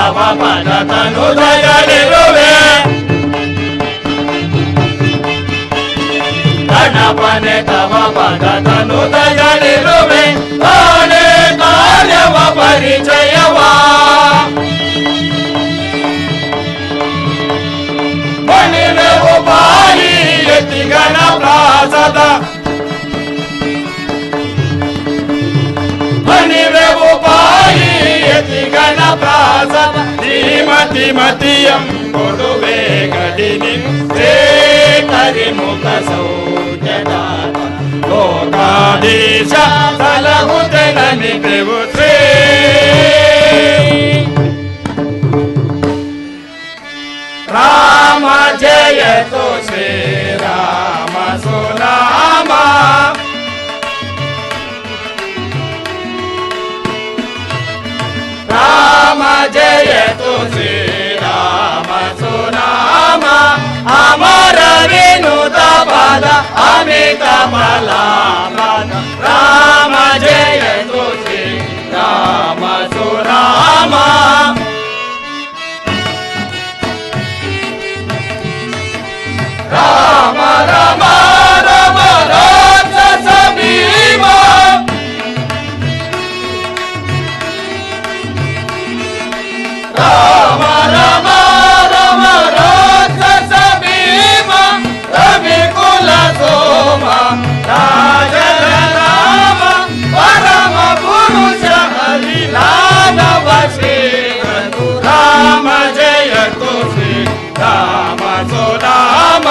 ತವ ಪದ ತನುದಯಲಿರುವೆ ಗಣಪನೆ ತವ ಪದ ತನುದಯಲಿರುವೆ ತಾನೇ ಕಾರ್ಯವ ಪರಿಚಯವ ಮಣಿವೆವು ಬಾಯಿ ಯತಿ ಗಣ ಪ್ರಾಸದ ಮಣಿವೆವು ಬಾಯಿ ಯತಿ ಗಣ ಪ್ರಾಸದ ಶ್ರೀಮತಿ ಮತಿಯಂ ಕೊಡುವೆ ಗಡಿನಿ ಕರಿಮುಖ ಸೌಜದಾತ ಲೋಕಾಧೀಶ ಸಲಹುತೆ ನಮಿತೆವು ರಾಮ ಜಯತು ಶ್ರೀರಾಮ ಸುನಾಮ ರಾಮ ಜಯತು ಶ್ರೀರಾಮ ಸುನಾಮ ಅಮರ ವಿನುತ ಪದ ಅಮಿತ ಫಲಾಪದ ರಾಮ ಜಯತು ಶ್ರೀರಾಮ ಸುನಾಮ ರಾಮ ರಾಮ ರಾಮ ರಾಕ್ಷಸ ಭೀಮ ರಾಮ ರಾಮ ರಾಮ ರಾಕ್ಷಸ ಭೀಮ ರವಿ ಕುಲ ಸೋಮ ರಾಜನ ರಾಮ ಪರಮ ಪುರುಷ ಹರಿಲಾನವ ಶ್ರೀರಘು ರಾಮ ಜಯತು ಶ್ರೀ ರಾಮ ಸುನಾಮ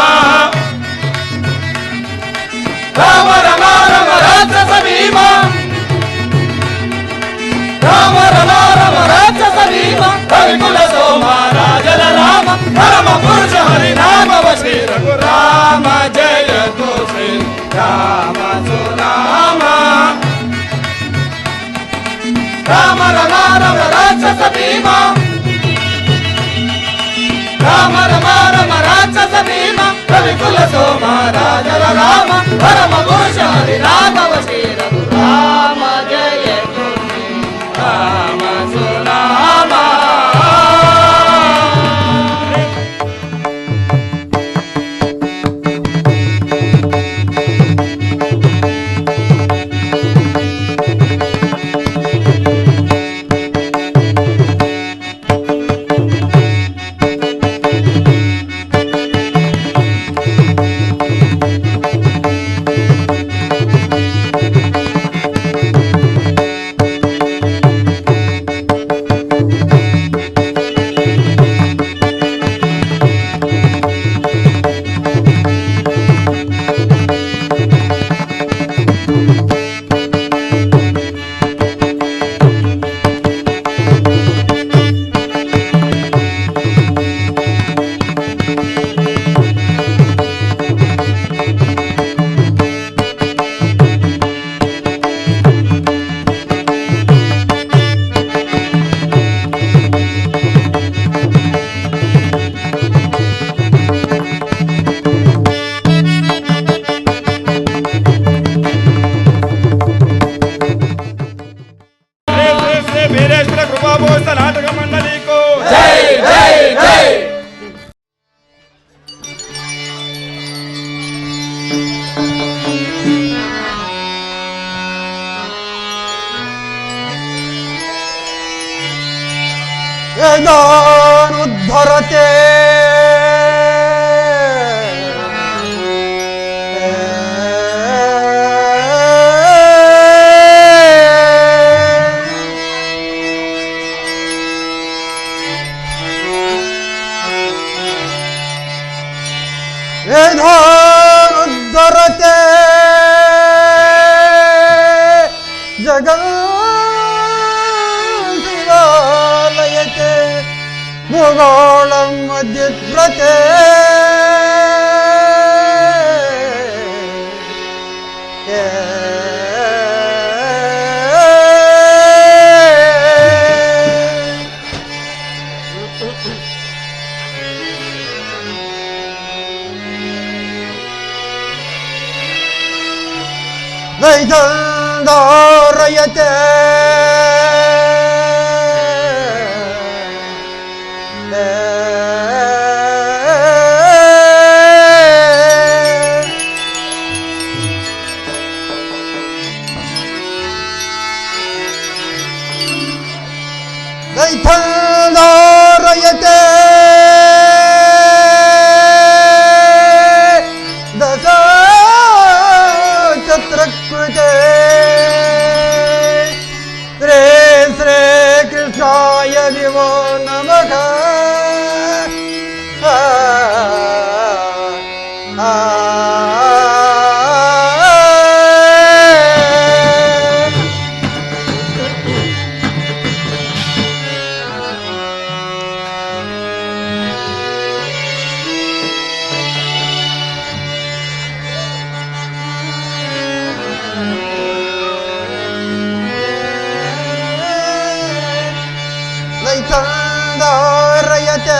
ರಾಮ ರಮ ರಮ ರಾಕ್ಷಸ ಭೀಮ ರಾಮ ರಮ ರಮ ರಾಕ್ಷಸ ಭೀಮ ರವಿಕುಲ ಸೋಮ ರಾಜನ ರಾಮ ಪರಮ ಪುರುಷ ಹರಿನಾಮವ ಶ್ರೀ ರಘು ರಾಮ ಜಯತು ಶ್ರೀ ರಾಮ ಸುನಾಮ ರಾಮ ರಮ ರಮ ರಾಕ್ಷಸ ಭೀಮ ರಾಮ ರಮ ರಮ ರಾಕ್ಷಸ ಭೀಮ ರವಿಕುಲ ಸೋಮ ರಾಜನ ರಾಮ ಪರಮ ಪುರುಷ ಹರಿನಾಮವ ಶ್ರೀ ರಘು ರಾಮ ಜಯತು ಶ್ರೀ ರಾಮ ಸುನಾಮ ನಾಟಕ ಮಂಡಳಿಗೂ ಜೈ ಜೈ ಜೈ. ವೇದಾನುದ್ಧರತೆ ವೇದಾನುದ್ಧರತೆ ಜಗನ್ಸಿವಾಲಯತೆ ಭೂಗೋಳಂ ಮಧ್ಯದ್ರತೆ ವೈಜಂದಾರಯತೆ ದೈಥಂದಾರಯತೆ ದಶ ಛತ್ರಕೃತೆ ಶ್ರೀ ಶ್ರೀ ಕೃಷ್ಣಾಯ ವಿವೋ ನಮಃ. ದೈಥಂದಾರಯತೆ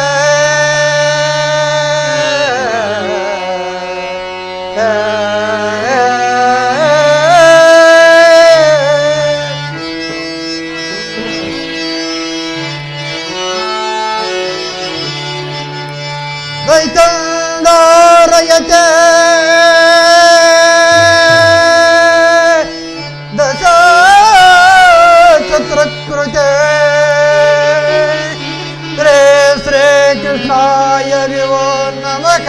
ದೈಥಂದಾರಯತೆ ದಶ ಛತ್ರಕೃತೆ ಶ್ರೀ ಶ್ರೀ ಕೃಷ್ಣಾಯ ವಿವೋ ನಮಃ.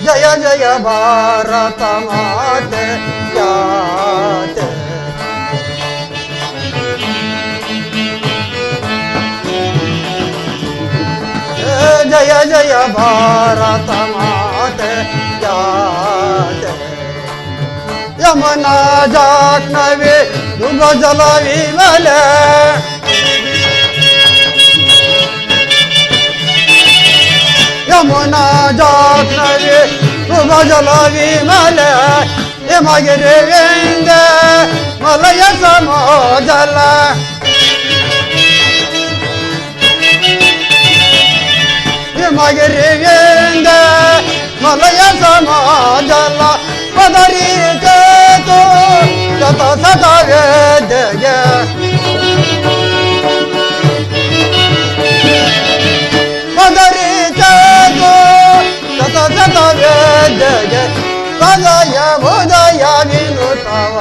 ಜಯ ಜಯ ಭಾರತ ಮಾತೆ ಜಾತೆ ಜಯ ಜಯ ಭಾರತ ಮಾತೆ ಜಾತೆ ಯಮುನಾ ಜಾಹ್ನವಿ ಯುಗ ಜಲ ವಿಮಲ ಯಮುನಾ ಜಾಹ್ನವಿ ಯುಗ ಜಲ ವಿಮಲ ಹಿಮಗಿರಿಯಿಂದ ಮಲಯ ಸಮೋಜಲ ಹಿಮಗಿರಿಯಿಂದ ಮಲಯ ಸಮೋಜಲ ಪದರಿ ಚೇತು ಶತ ಶತ ವೇದಯ ಪದರಿ ಚೇತು ಶತ ಶತ ವೇದಯ ಸದಯ ಉದಯ ವಿನುತವ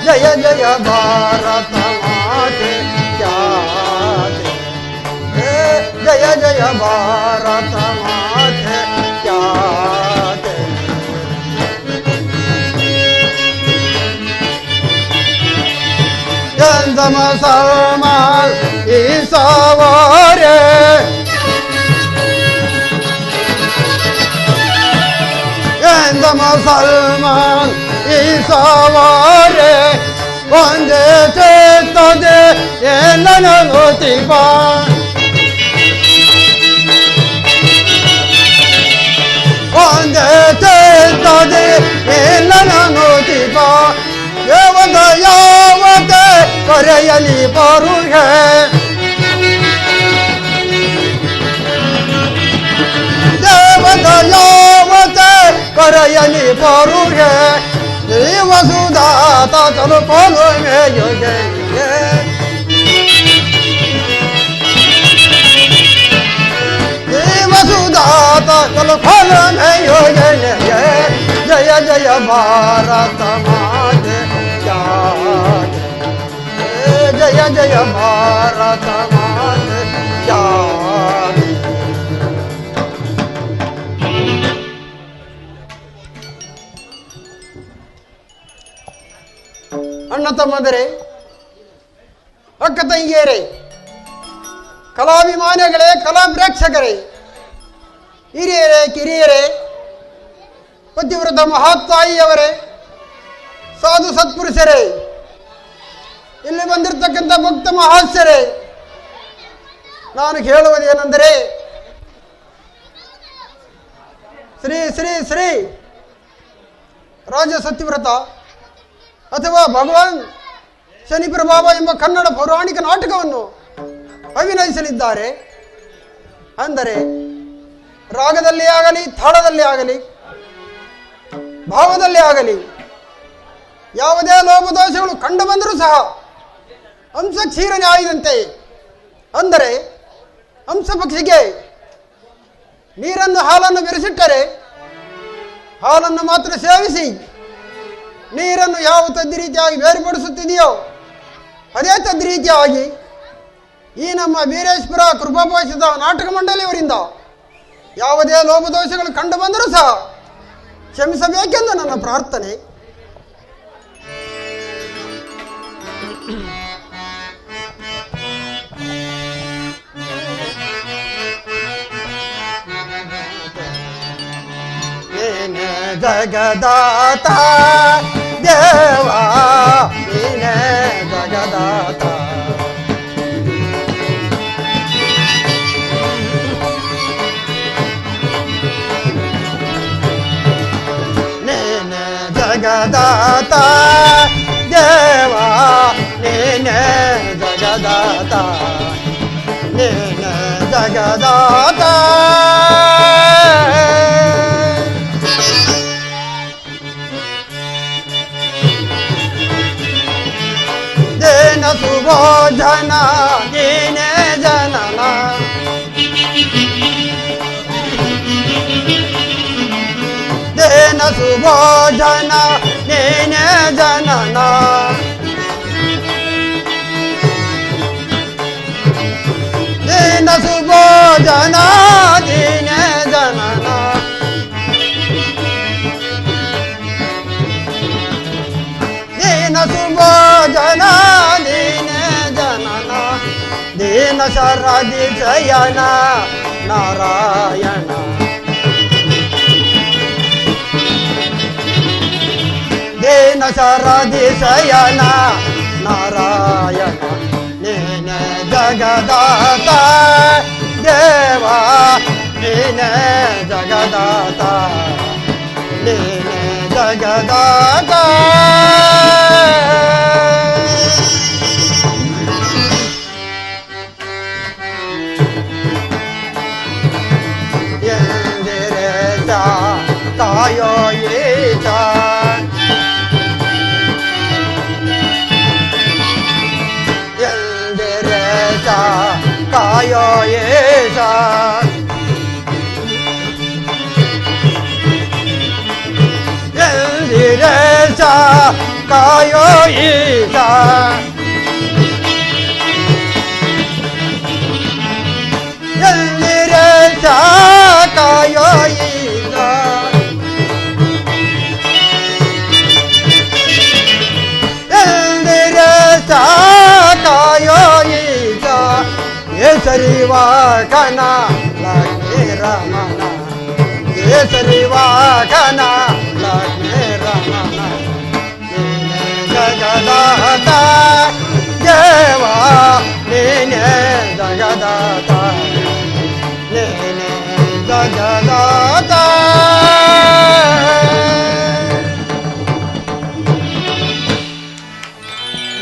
ಜಯ ಜಯ ಭಾರತ ಮಾತೆ ಜಾತೆ ಜಯ ಜಯ ಭಾರತ ಮಾತೆ ಜಾತೆ ಎಂದ ಮುಸಲ್ಮಾನ್ ಈ ಸವಾರೆ ಎಂದ ಮುಸಲ್ಮಾನ್ ಈ ಸವಾರೆ ಒಂದೇ ಚೇತದೆ ಏನನ್ನು ತಿಪ ಒಂದೇ ಚೇತದೆ ಏನನ್ನು ತಿಪ ಯಾವದ ಯಾವತೆ ಕರೆಯಲಿ ಬರುಹೆ ದೇವದ ಯಾವತೆ ಕರೆಯಲಿ ಬರುಹೆ ದೇವ ಸುಧಾತ ತಲುಪಲು ಮೇಯುಗೆ ದೇವ ಸುಧಾತ ತಲುಪಲು ಮೇಯುಗೆ ಜಯ ಜಯ ಭಾರತ ಮಾತೆ ಜಾತೆ ಜಯ ಜಯ ಭಾರತ ಮಾತೆ ಜಾತೆ. ಅಣ್ಣ ತಮ್ಮಂದರೆ, ಅಕ್ಕ ತಂಗಿಯರೇ, ಕಲಾಭಿಮಾನಿಗಳೇ, ಕಲಾ ಪ್ರೇಕ್ಷಕರೇ, ಹಿರಿಯರೇ, ಕಿರಿಯರೇ, ಪತಿವ್ರತ ಮಹಾತಾಯಿಯವರೇ, ಸಾಧು ಸತ್ಪುರುಷರೇ, ಇಲ್ಲಿ ಬಂದಿರತಕ್ಕಂಥ ಭಕ್ತ ಮಹಾಸ್ಯರೇ, ನಾನು ಹೇಳುವುದೇನೆಂದರೆ ಶ್ರೀ ಶ್ರೀ ಶ್ರೀ ರಾಜ ಸತ್ಯವ್ರತ ಅಥವಾ ಭಗವಾನ್ ಶನಿ ಪ್ರಭಾವ ಎಂಬ ಕನ್ನಡ ಪೌರಾಣಿಕ ನಾಟಕವನ್ನು ಅಭಿನಯಿಸಲಿದ್ದಾರೆ. ಅಂದರೆ ರಾಗದಲ್ಲಿ ಆಗಲಿ, ತಾಳದಲ್ಲಿ ಆಗಲಿ, ಭಾವದಲ್ಲಿ ಆಗಲಿ ಯಾವುದೇ ಲೋಪದೋಷಗಳು ಕಂಡು ಬಂದರೂ ಸಹ ಹಂಸ ಕ್ಷೀರನೆ ಆಯಿದಂತೆ. ಅಂದರೆ ಹಂಸ ಪಕ್ಷಿಗೆ ನೀರನ್ನು ಹಾಲನ್ನು ಬೆರೆಸಿಟ್ಟರೆ ಹಾಲನ್ನು ಮಾತ್ರ ಸೇವಿಸಿ ನೀರನ್ನು ಯಾವ ತದ್ರೀತಿಯಾಗಿ ಬೇರ್ಪಡಿಸುತ್ತಿದೆಯೋ ಅದೇ ತದ್ರೀತಿಯಾಗಿ ಈ ನಮ್ಮ ವೀರೇಶ್ವರ ಕೃಪಾಪೋಷಿತ ನಾಟಕ ಮಂಡಳಿಯವರಿಂದ ಯಾವುದೇ ಲೋಪದೋಷಗಳು ಕಂಡು ಬಂದರೂ ಸಹ ಕ್ಷಮಿಸಬೇಕೆಂದು ನನ್ನ ಪ್ರಾರ್ಥನೆ. ನೀನೆ ಜಗದಾತ ದೇವಾ, ನೀನೆ ಜಗದಾತ. ನೀನೆ ಜಗದಾತ ದೇವಾ, ನೀನೆ ಜಗದಾತ, ನೀನೆ ಜಗದಾತ. ದೇನ ಸುಭೋಜನ ನೀನೆ ಜನನ, ದೇನ ಸುಭೋಜನ ನೀನೆ ಜನನ. ದೇನ ಸುಭೋಜನ ನೀನೆ ಜನನ. ದೀನ ಸುಭೋಜನ ದೀನೆ ಜನನ. ದೀನ ಶರದಿ ಶಯನ ನಾರಾಯಣ. ದೀನ ಶರದಿ ಶಯನ ನಾರಾಯಣ. ನೀನೆ ಜಗದಾತ ದೇವಾ, ನೀನೆ ಜಗದಾತ, ನೀನೆ ಜಗದಾತ. ಎಂದಿರೇಶ ಕಾಯೋ ಈಶ, ಎಂದಿರೇಶ ಕಾಯೋ ಈಶ. ಎಂದಿರೇಶ ಕಾಯೋ ಈಶ. ಎಂದಿರೇಶ ಕಾಯೋ ಈಶ. ಎಂದಿರೇಶ ಕಾಯೋ ಈಶ. ಕೇಸರಿ ವಾಕನ ಲಕ್ಷ್ಮೀ ರಮಣ, ಕೇಸರಿ ವಾಕನ ಲಕ್ಷ್ಮೀ ರಮಣ. ನೀನೆ ಜಗದಾತ ದೇವಾ, ನೀನೆ ಜಗದಾತ, ನೀನೆ ಜಗದಾತ.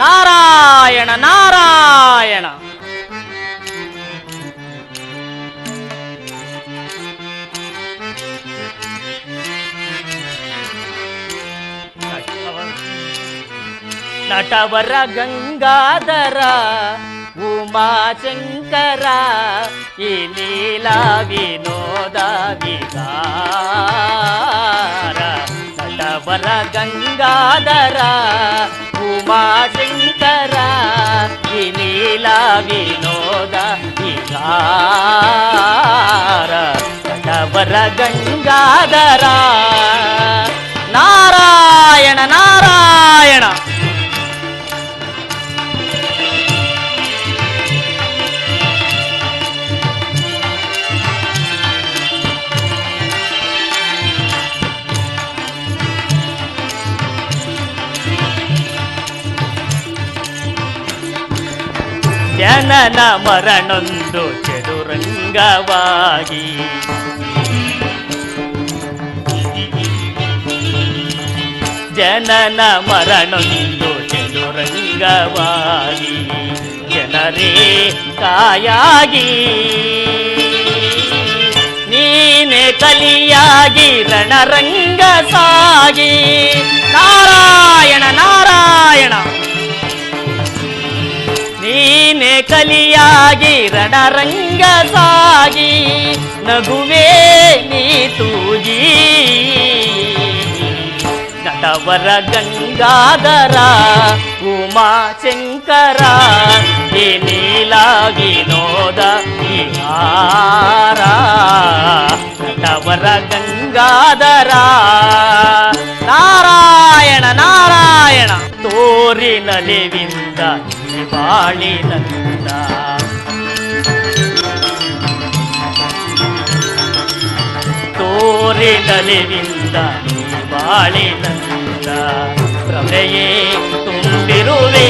ನಾರಾಯಣ ನಾರಾಯಣ. ನಟವರ ಗಂಗಾಧರ ಉಮಾಶಂಕರ, ಈ ಲೀಲಾ ವಿನೋದ ವಿಕಾರ. ನಟವರ ಗಂಗಾಧರ ಉಮಾಶಂಕರ, ಈ ಲೀಲಾ ವಿನೋದ ವಿಕಾರ. ನಟವರ ಗಂಗಾಧರ ನಾರಾಯಣ ನಾರಾಯಣ. ಜನನ ಮರಣೊಂದು ಚದುರಂಗವಾಗಿ, ಜನನ ಮರಣೊಂದು ಚದುರಂಗವಾಗಿ, ಜನರೇ ಕಾಯಾಗಿ ನೀ ನೀನೆ ಕಲಿಯಾಗಿ ರಣರಂಗ ಸಾಗಿ ನಾರಾಯಣ ನಾರಾಯಣ ನೀನೆ ಕಲಿಯಾಗಿ ರಣರಂಗ ಸಾಗಿ ನಗುವೆ ನೀ ತೂಗಿ ನಟವರ ಗಂಗಾಧರ ಉಮಾ ಶಂಕರ ಈ ನೀಲ ವಿನೋದ ವಿಹಾರ ನಟವರ ಗಂಗಾಧರ ನಾರಾಯಣ ನಾರಾಯಣ ತೋರಿನಲಿವಿಂದ ಬಾಳಿನಂದ ತೋರಿನಲಿವಿಂದ ಬಾಳಿನಂದ ಪ್ರಭೆಯೇ ತುಂಬಿರುವೆ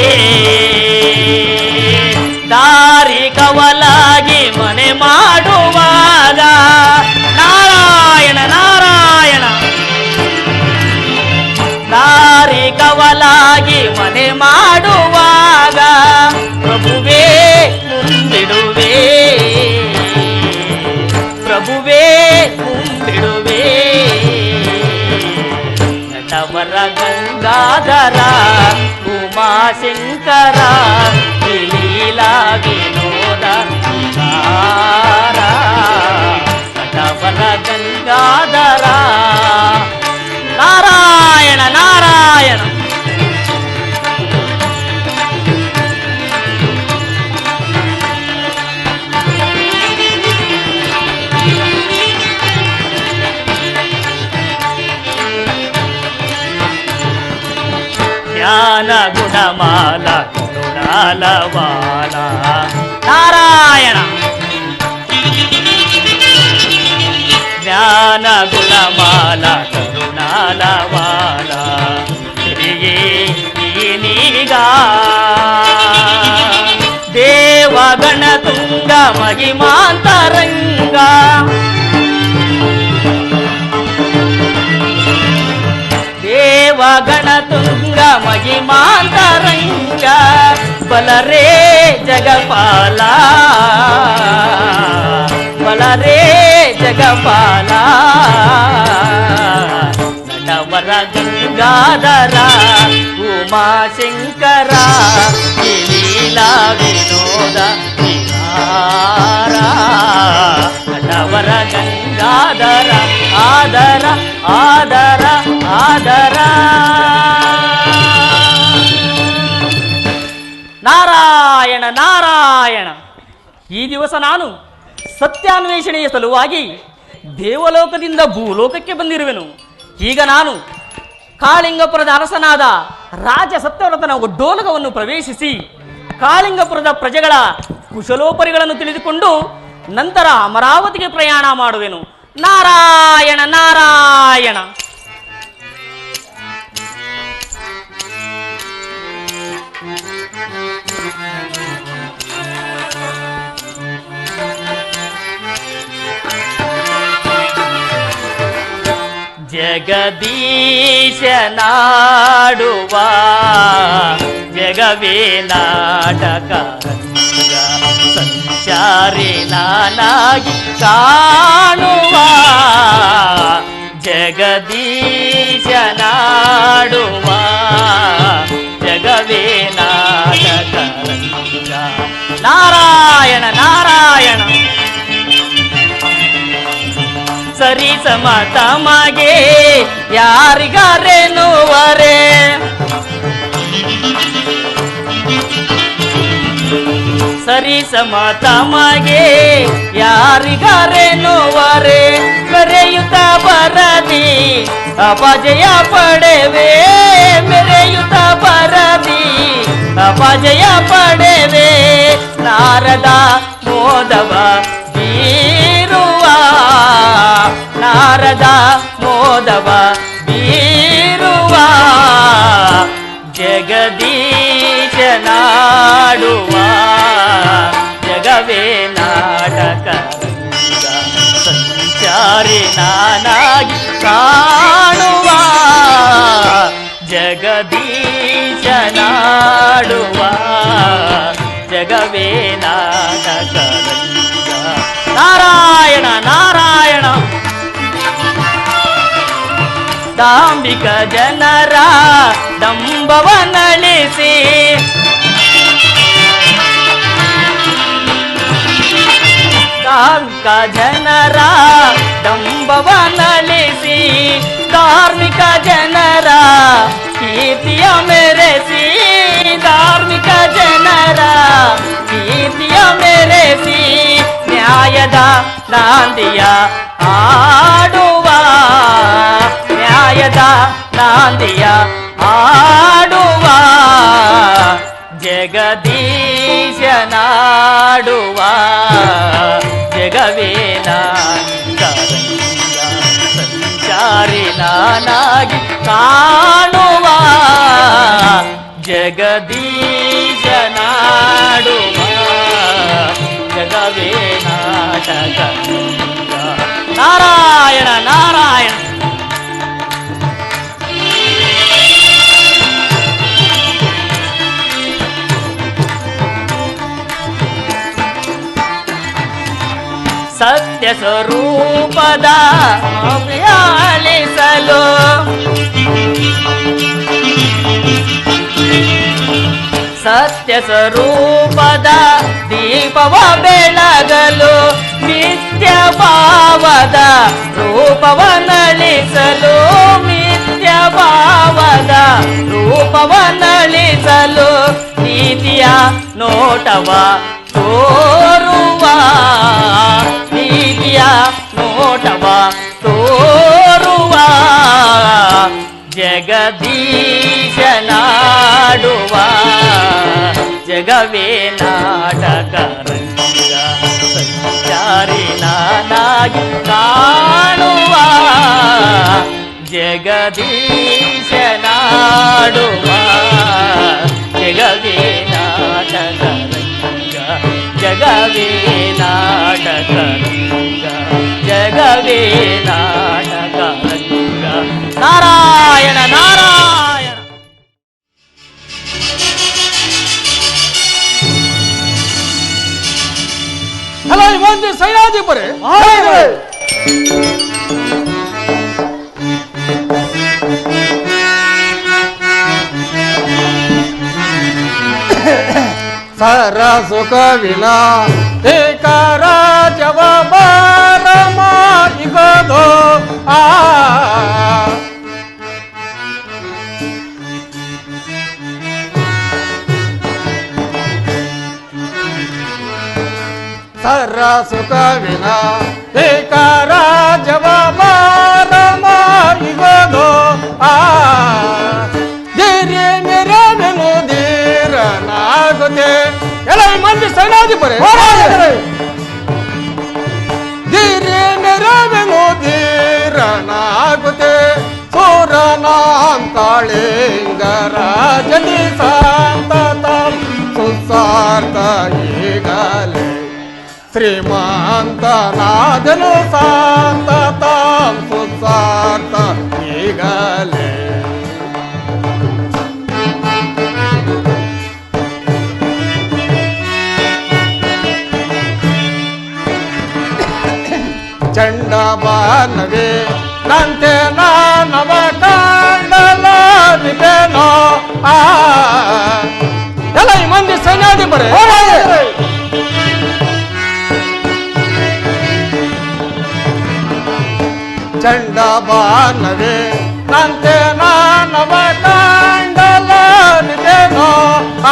ದಾರಿ ಕವಲಾಗಿ ಮನೆ ಮಾಡುವಾಗ ನಾರಾಯಣ ನಾರಾಯಣ ದಾರಿ ಕವಲಾಗಿ ಮನೆ ಮಾಡುವಾಗ ಪ್ರಭುವೇ ಮುಂದಿಡುವೆ ಪ್ರಭುವೇ ಮುಂದಿಡುವೆ ನಟವರ ಗಂಗಾಧರ ಉಮಾಶಂಕರ ಲೀಲಾ ವಿನೋದ ವಿಹಾರ ನಟವರ ಗಂಗಾಧರ ನಾರಾಯಣ ನಾರಾಯಣ ಜ್ಞಾನ ಗುಣಮಾಲ ಕರುಣಾಲವಾಲ ನಾರಾಯಣ ಜ್ಞಾನ ಗುಣಮಾಲ ಕರುಣಾಲವಾಲ ಹಿರಿಯೇ ನೀನೀಗ ದೇವಗಣ ತುಂಗ ಮಹಿಮಾಂತರಂಗ ದೇವಗಣ ತುಂಗ ಮಹಿಮಾಂತರಂಗ ಬಲರೇ ಜಗಪಾಲ ಬಲರೇ ಜಗಪಾಲ ನಟವರ ಗಂಗಾಧರ ಉಮಾಶಂಕರ ಲೀಲಾ ವಿನೋದ ವಿಹಾರ ನಟವರ ಗಂಗಾಧರ ಆದರ ಆದರ ಆದರ ನಾರಾಯಣ ನಾರಾಯಣ ಈ ದಿವಸ ನಾನು ಸತ್ಯಾನ್ವೇಷಣೆಯ ಸಲುವಾಗಿ ದೇವಲೋಕದಿಂದ ಭೂಲೋಕಕ್ಕೆ ಬಂದಿರುವೆನು. ಈಗ ನಾನು ಕಾಳಿಂಗಪುರದ ಅರಸನಾದ ರಾಜ ಸತ್ಯವ್ರತನ ಒಡ್ಡೋಲಗವನ್ನು ಪ್ರವೇಶಿಸಿ ಕಾಳಿಂಗಪುರದ ಪ್ರಜೆಗಳ ಕುಶಲೋಪರಿಗಳನ್ನು ತಿಳಿದುಕೊಂಡು ನಂತರ ಅಮರಾವತಿಗೆ ಪ್ರಯಾಣ ಮಾಡುವೆನು. ನಾರಾಯಣ ನಾರಾಯಣ ಜಗದೀಶ ನಾಡುವ ಜಗವೇ ನಾಟಕ ಸಂಚಾರಿ ನಾನಾಗಿ ಕಾಣುವ ಜಗದೀಶ ನಾಡುವ ಜಗವೇ ನಾಟಕ ನಾರಾಯಣ ನಾರಾಯಣ ಸರಿ ಸಮ ತಮಗೆ ಯಾರಿಗಾರೇನುವರೆ ಸರಿ ಸಮ ತಮಗೆ ಯಾರಿಗಾರೇನುವರೆ ಮೆರೆಯುತ್ತ ಬರದಿ ಅಪಜಯ ಪಡೆವೆ ಮೆರೆಯುತ್ತ ಬರದಿ ಅಪಜಯ ಪಡೆವೆ ನಾರದ ಮೋದವ ಬೀರುವ ನಾರದ ಮೋದವ ಬೀರುವ ಜಗದೀಶ ನಾಡುವ ಜಗವೇ ನಾಟಕ ಸಂಚಾರಿ ನಾನಾಗಿ ಕಾಣುವ ಜಗದೀಶ ನಾಡುವ ಜಗವೇ ನಾಟಕ ನಾರಾಯಣ ನಾರಾಯಣ ದಾಂಬಿಕ ಜನರ ದಂಬವನಳಿಸಿ ಧಾರ್ಮಿಕ ಜನರ ದಂಬವನಳಿಸಿ ಧಾರ್ಮಿಕ ಜನರ ಕೀರ್ತಿಯ ಮೆರೆಸಿ ಧಾರ್ಮಿಕ ಜನರ ಕೀರ್ತಿಯ ಮೆರೆಸಿ ನ್ಯಾಯದ ನಾಂದಿಯ ಆಡುವ ನ್ಯಾಯದ ನಾಂದಿಯ ಆಡುವ ಜಗದೀಶನಾಡುವ ಜಗವೇನ ಸಂಚಾರಿ ನಾನಾಗಿ ಕಾಣುವ ಜಗದೀಶನಾಡುವ ಜಗವೇ ನಾಟಕ ನಾರಾಯಣ ನಾರಾಯಣ ಸತ್ಯ ಸ್ವರೂಪದ ಆಲಿಸಲು ಸತ್ಯ ಸ್ವರೂಪದ ದೀಪವ ಬೆಳಗಲು ನಿತ್ಯ ಭಾವದ ರೂಪವನಳಿಸಲು ನಿತ್ಯ ಭಾವದ ರೂಪವನಳಿಸಲು ನೀತಿಯ ನೋಟವ ತೋರುವ ನೀತಿಯ ನೋಟವ ತೋರುವ ಜಗದೀಶನಾಡುವ ಜಗವೇ ನಾಟಕ ರಂಗ ಸಂಚಾರಿ ನಾನಾಗಿ ಕಾಣುವ ಜಗದೀಶನಾಡುವ ಜಗವೇ ನಾಟಕ ರಂಗ ಜಗವೇ ನಾಟಕ ರಂಗ ಜಗವೇ ನಾಟಕ ರಂಗ ನಾರಾಯಣ ನಾರಾಯಣ ಹಲೋ ಮಂದಿ ಸೈನಾಧಿಪರೇ ಸರ ಸುಖವಿನ ಏಕಾರ ಜವಾಬಾರ ಮಾಡಿಗದು ಆ ಸರ ಸುಖವಿನ ಏಕಾರ ಜವಾಬಾರ ಮಾಡಿಗದು ಆ ಧೀರ್ಯ ಮೇರೆ ವಿನೋದೀರನಾಗುತ್ತೆ ಎಲ್ಲ ಮಂದಿ ಸೈನಾಧಿಪರೇ ಧೀರ್ಯ ಮೇರೆ ವಿನೋದೀರನಾಗುತ್ತೆ ಸೂರನಾಂತಾಳಿಂಗರ ಜನಿ ಸಾಂತ ಸುಸಾರ್ಥ ಈಗಲೇ ಶ್ರೀಮಂತನಾದನು ಸಾಂತ ಸುಸಾರ್ಥ ಈಗಲೇ ಚಂಡ ಬಾನವೇ ನಂತೆ ನಾನವ ಕಾಂಡಲಾರಿಬೇನೋ ಆ ಎಲ್ಲ ಈ ಮಂದಿ ಸೈನ್ಯಾಧಿಪರೇ ಚಂಡ ಬಾನವೇ ನಂತೆ ನಾನವ ಕಾಂಡಲಾರಿಬೇನೋ ಆ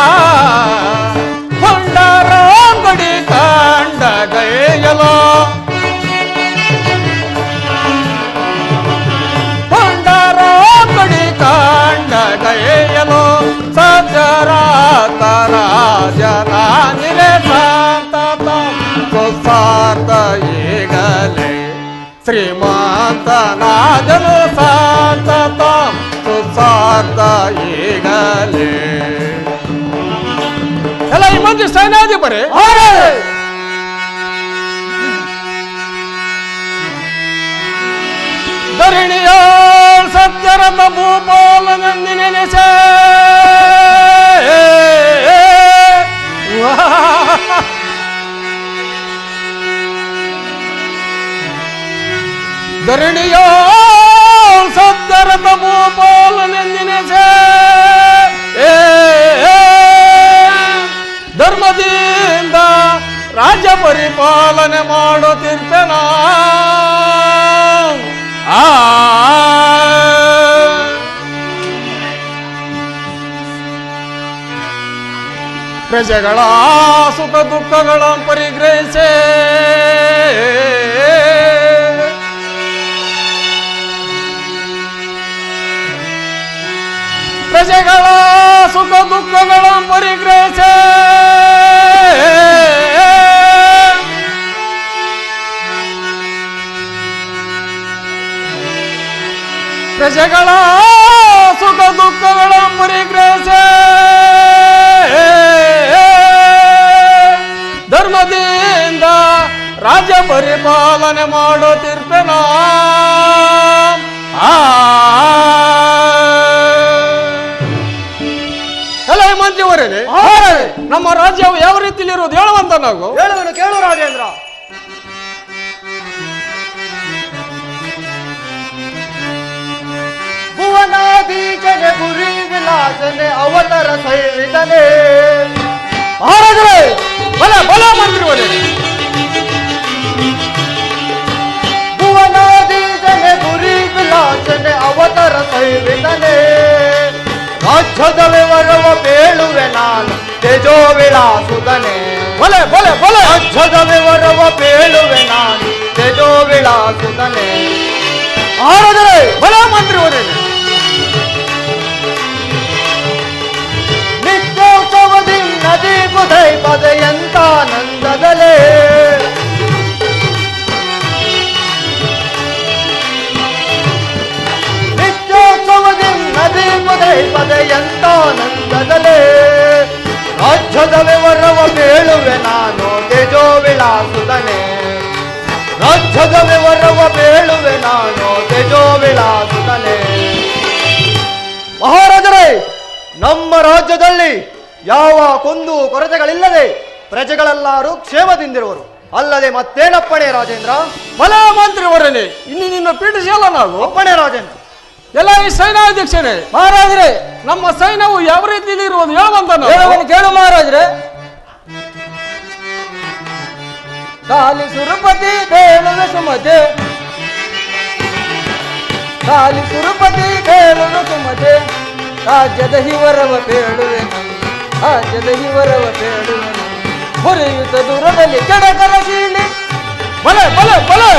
ಕೊಂಡರಂಗಡಿ ಕಾಂಡ ಗೈಯಲೋ ಗಯಲು ಸಜರಾತರ ಜನಾನಿಲೆ ಶಾಂತ ಸುಸಾರ್ಥ ಈಗಲೇ ಶ್ರೀಮಂತನಾದನು ಶಾಂತ ಸುಸಾರ್ಥ ಈಗಲೇ ಎಲ್ಲ ಈ ಮಂದಿ ಸೈನ್ಯಾಧಿಪರೇ ಧರಣಿಯ ಸತ್ಯರಥ ಭೂಪಾಲ ನಂದಿನೆನೆಸ ಧರಣಿಯ ಸತ್ಯರಥ ರಾಜ್ಯ ಪರಿಪಾಲನೆ ಮಾಡುತ್ತಿರ್ಪೆನ ಪ್ರಜೆಗಳ ಸುಖ ದುಃಖಗಳ ಪರಿಗ್ರಹಿಸೆ ಪ್ರಜೆಗಳ ಸುಖ ದುಃಖಗಳ ಪರಿಗ್ರಹಿಸೆ ಪ್ರಜೆಗಳ ಸುಖ ದುಃಖಗಳ ಪರಿಗ್ರಹಿಸೆ ಧರ್ಮದಿಂದ ರಾಜ್ಯ ಪರಿಪಾಲನೆ ಮಾಡುತ್ತಿರ್ಪೆನ ಎಲ್ಲ ಮಂತ್ರಿವರೇನೆ ನಮ್ಮ ರಾಜ್ಯವು ಯಾವ ರೀತಿಯಲ್ಲಿರುವುದು ಹೇಳುವಂತ ನಾವು ಹೇಳುವನು ಕೇಳು ರಾಜೇಂದ್ರ. ಭುವನಾಧೀಶನೆ ಗುರಿ ವಿಲಾಸನೆ ಅವತರ ಸೈವಿತನೆ ಮಹಾರಾಜರೇ ಬಲ ಬಲ ಮಂತ್ರಿವರೇ ಭುವನಾಧೀಶನೆ ಗುರಿ ವಿಲಾಸನೆ ಅವತರ ಸೈವಿತನೆ ರಾಜ್ಯದ ವಿವರವ ಬೇಳುವೆ ನಾನು ತೇಜೋ ವಿಳಾಸುದನೆ ಬಲೆ ಬಲೆ ಬಲೆ ರಾಜ್ಯದ ವಿವರವ ಬೇಳುವೆ ನಾನು ತೇಜೋ ವಿಳಾಸುದನೆ ಮಹಾರಾಜರೇ ಬಲ ಮಂತ್ರಿವರೇ ನಿತ್ಯೋತ್ಸವದಿ ನದಿ ಬುಧೈ ಪದೆಯಂತಾನಂದದಲೇ ನಿತ್ಯೋತ್ಸವದಿ ನದಿ ಬುಧೈ ಪದೆಯಂತಾನಂದದಲೇ ರಾಜ್ಯದ ವಿವರವ ಬೇಳುವೆ ನಾನು ತೇಜೋ ವಿಳಾಸುದನೆ ರಾಜ್ಯದ ವಿವರವ ಬೇಳುವೆ ನಾನು ತೇಜೋ ವಿಳಾಸುದನೆ. ಮಹಾರಾಜರೇ ನಮ್ಮ ರಾಜ್ಯದಲ್ಲಿ ಯಾವ ಕುಂದು ಕೊರತೆಗಳಿಲ್ಲದೆ ಪ್ರಜೆಗಳೆಲ್ಲರೂ ಕ್ಷೇಮದಿಂದಿರುವರು ಅಲ್ಲದೆ ಮತ್ತೇನಪ್ಪಣೆ ರಾಜೇಂದ್ರ? ಬಲ ಮಂತ್ರಿವರೇ ಇನ್ನು ನಿನ್ನ ಪೀಠಿಸಲ್ಲ ನಾವು ಅಪ್ಪಣೆ ರಾಜೇಂದ್ರ. ಎಲ್ಲ ಈ ಸೈನ್ಯಾಧ್ಯಕ್ಷರೇ ಮಹಾರಾಜರೇ ನಮ್ಮ ಸೈನ್ಯವು ಯಾವ ರೀತಿಯಲ್ಲಿ ಇರುವುದು ಹೇಳುವಂತ ಹೇಳುವನು ಕೇಳು ಮಹಾರಾಜರೇ. ಕಾಲಿ ಸುರಪತಿ ಬೇಳುವೆ ಸುಮತೆ ಕಾಲಿ ಸುರಪತಿ ಬೇಳುವೆ ಸುಮತೆ ರಾಜ್ಯದ ಹಿವರವ ಬೇಡುವೆನು ರಾಜ್ಯದ ಹಿವರವ ಬೇಡುವೆನು ಹೊರೆಯುತ್ತ ದೂರದಲ್ಲಿ ಕೆಡಕರ ಶೀಲಿ ಬಲೆ ಬಲೆ ಬಲೆ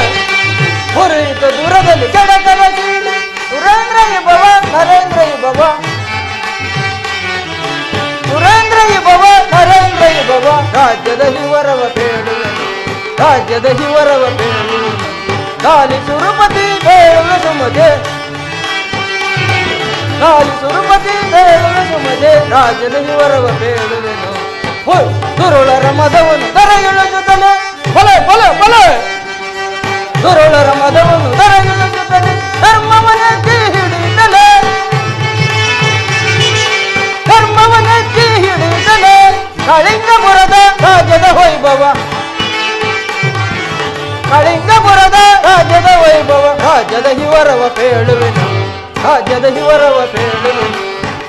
ಹೊರೆಯುತ್ತ ದೂರದಲ್ಲಿ ಕೆಡಕರ ಶೀಲಿ ಸುರೇಂದ್ರ ಭವ ನರೇಂದ್ರ ಭವ ಸುರೇಂದ್ರ ಭವ ನರೇಂದ್ರ ಭವ ರಾಜ್ಯದ ಹಿವರವ ಬೇಡುವೆನು ರಾಜ್ಯದ ಹಿವರವ ಬೇಡುವೆನು ಕಾಲಿ ಸುರಪತಿ ಬೇಳುವೆ ಸುಮತೆ ಕಾಲಿ ಸುರಪತಿ ಬೇಳುವೆ ಸುಮತೆ ರಾಜ್ಯದ ಹಿವರವ ಬೇಡುವೆನು ದುರುಳರ ಮದವನ್ನು ದರಗಿಳಿಸುತ್ತಲೇ ಬಲೆ ಬಲೆ ಬಲೆ ದುರುಳರ ಮದವನ್ನು ದರಗಿಳಿಸುತ್ತಲೇ ಧರ್ಮವನ್ನೆತ್ತಿ ಹಿಡಿಯುತ್ತಲೇ ಧರ್ಮವನ್ನೆತ್ತಿ ಹಿಡಿಯುತ್ತಲೇ ಕಳಿಂಗಪುರದ ರಾಜ್ಯದ ವೈಭವ ಕಳಿಂಗಪುರದ ರಾಜ್ಯದ ವೈಭವ ರಾಜ್ಯದ ಹಿವರವ ಬೇಳುವೆನು ರಾಜ್ಯದ ಹಿವರವ ಬೇಡುವೆನು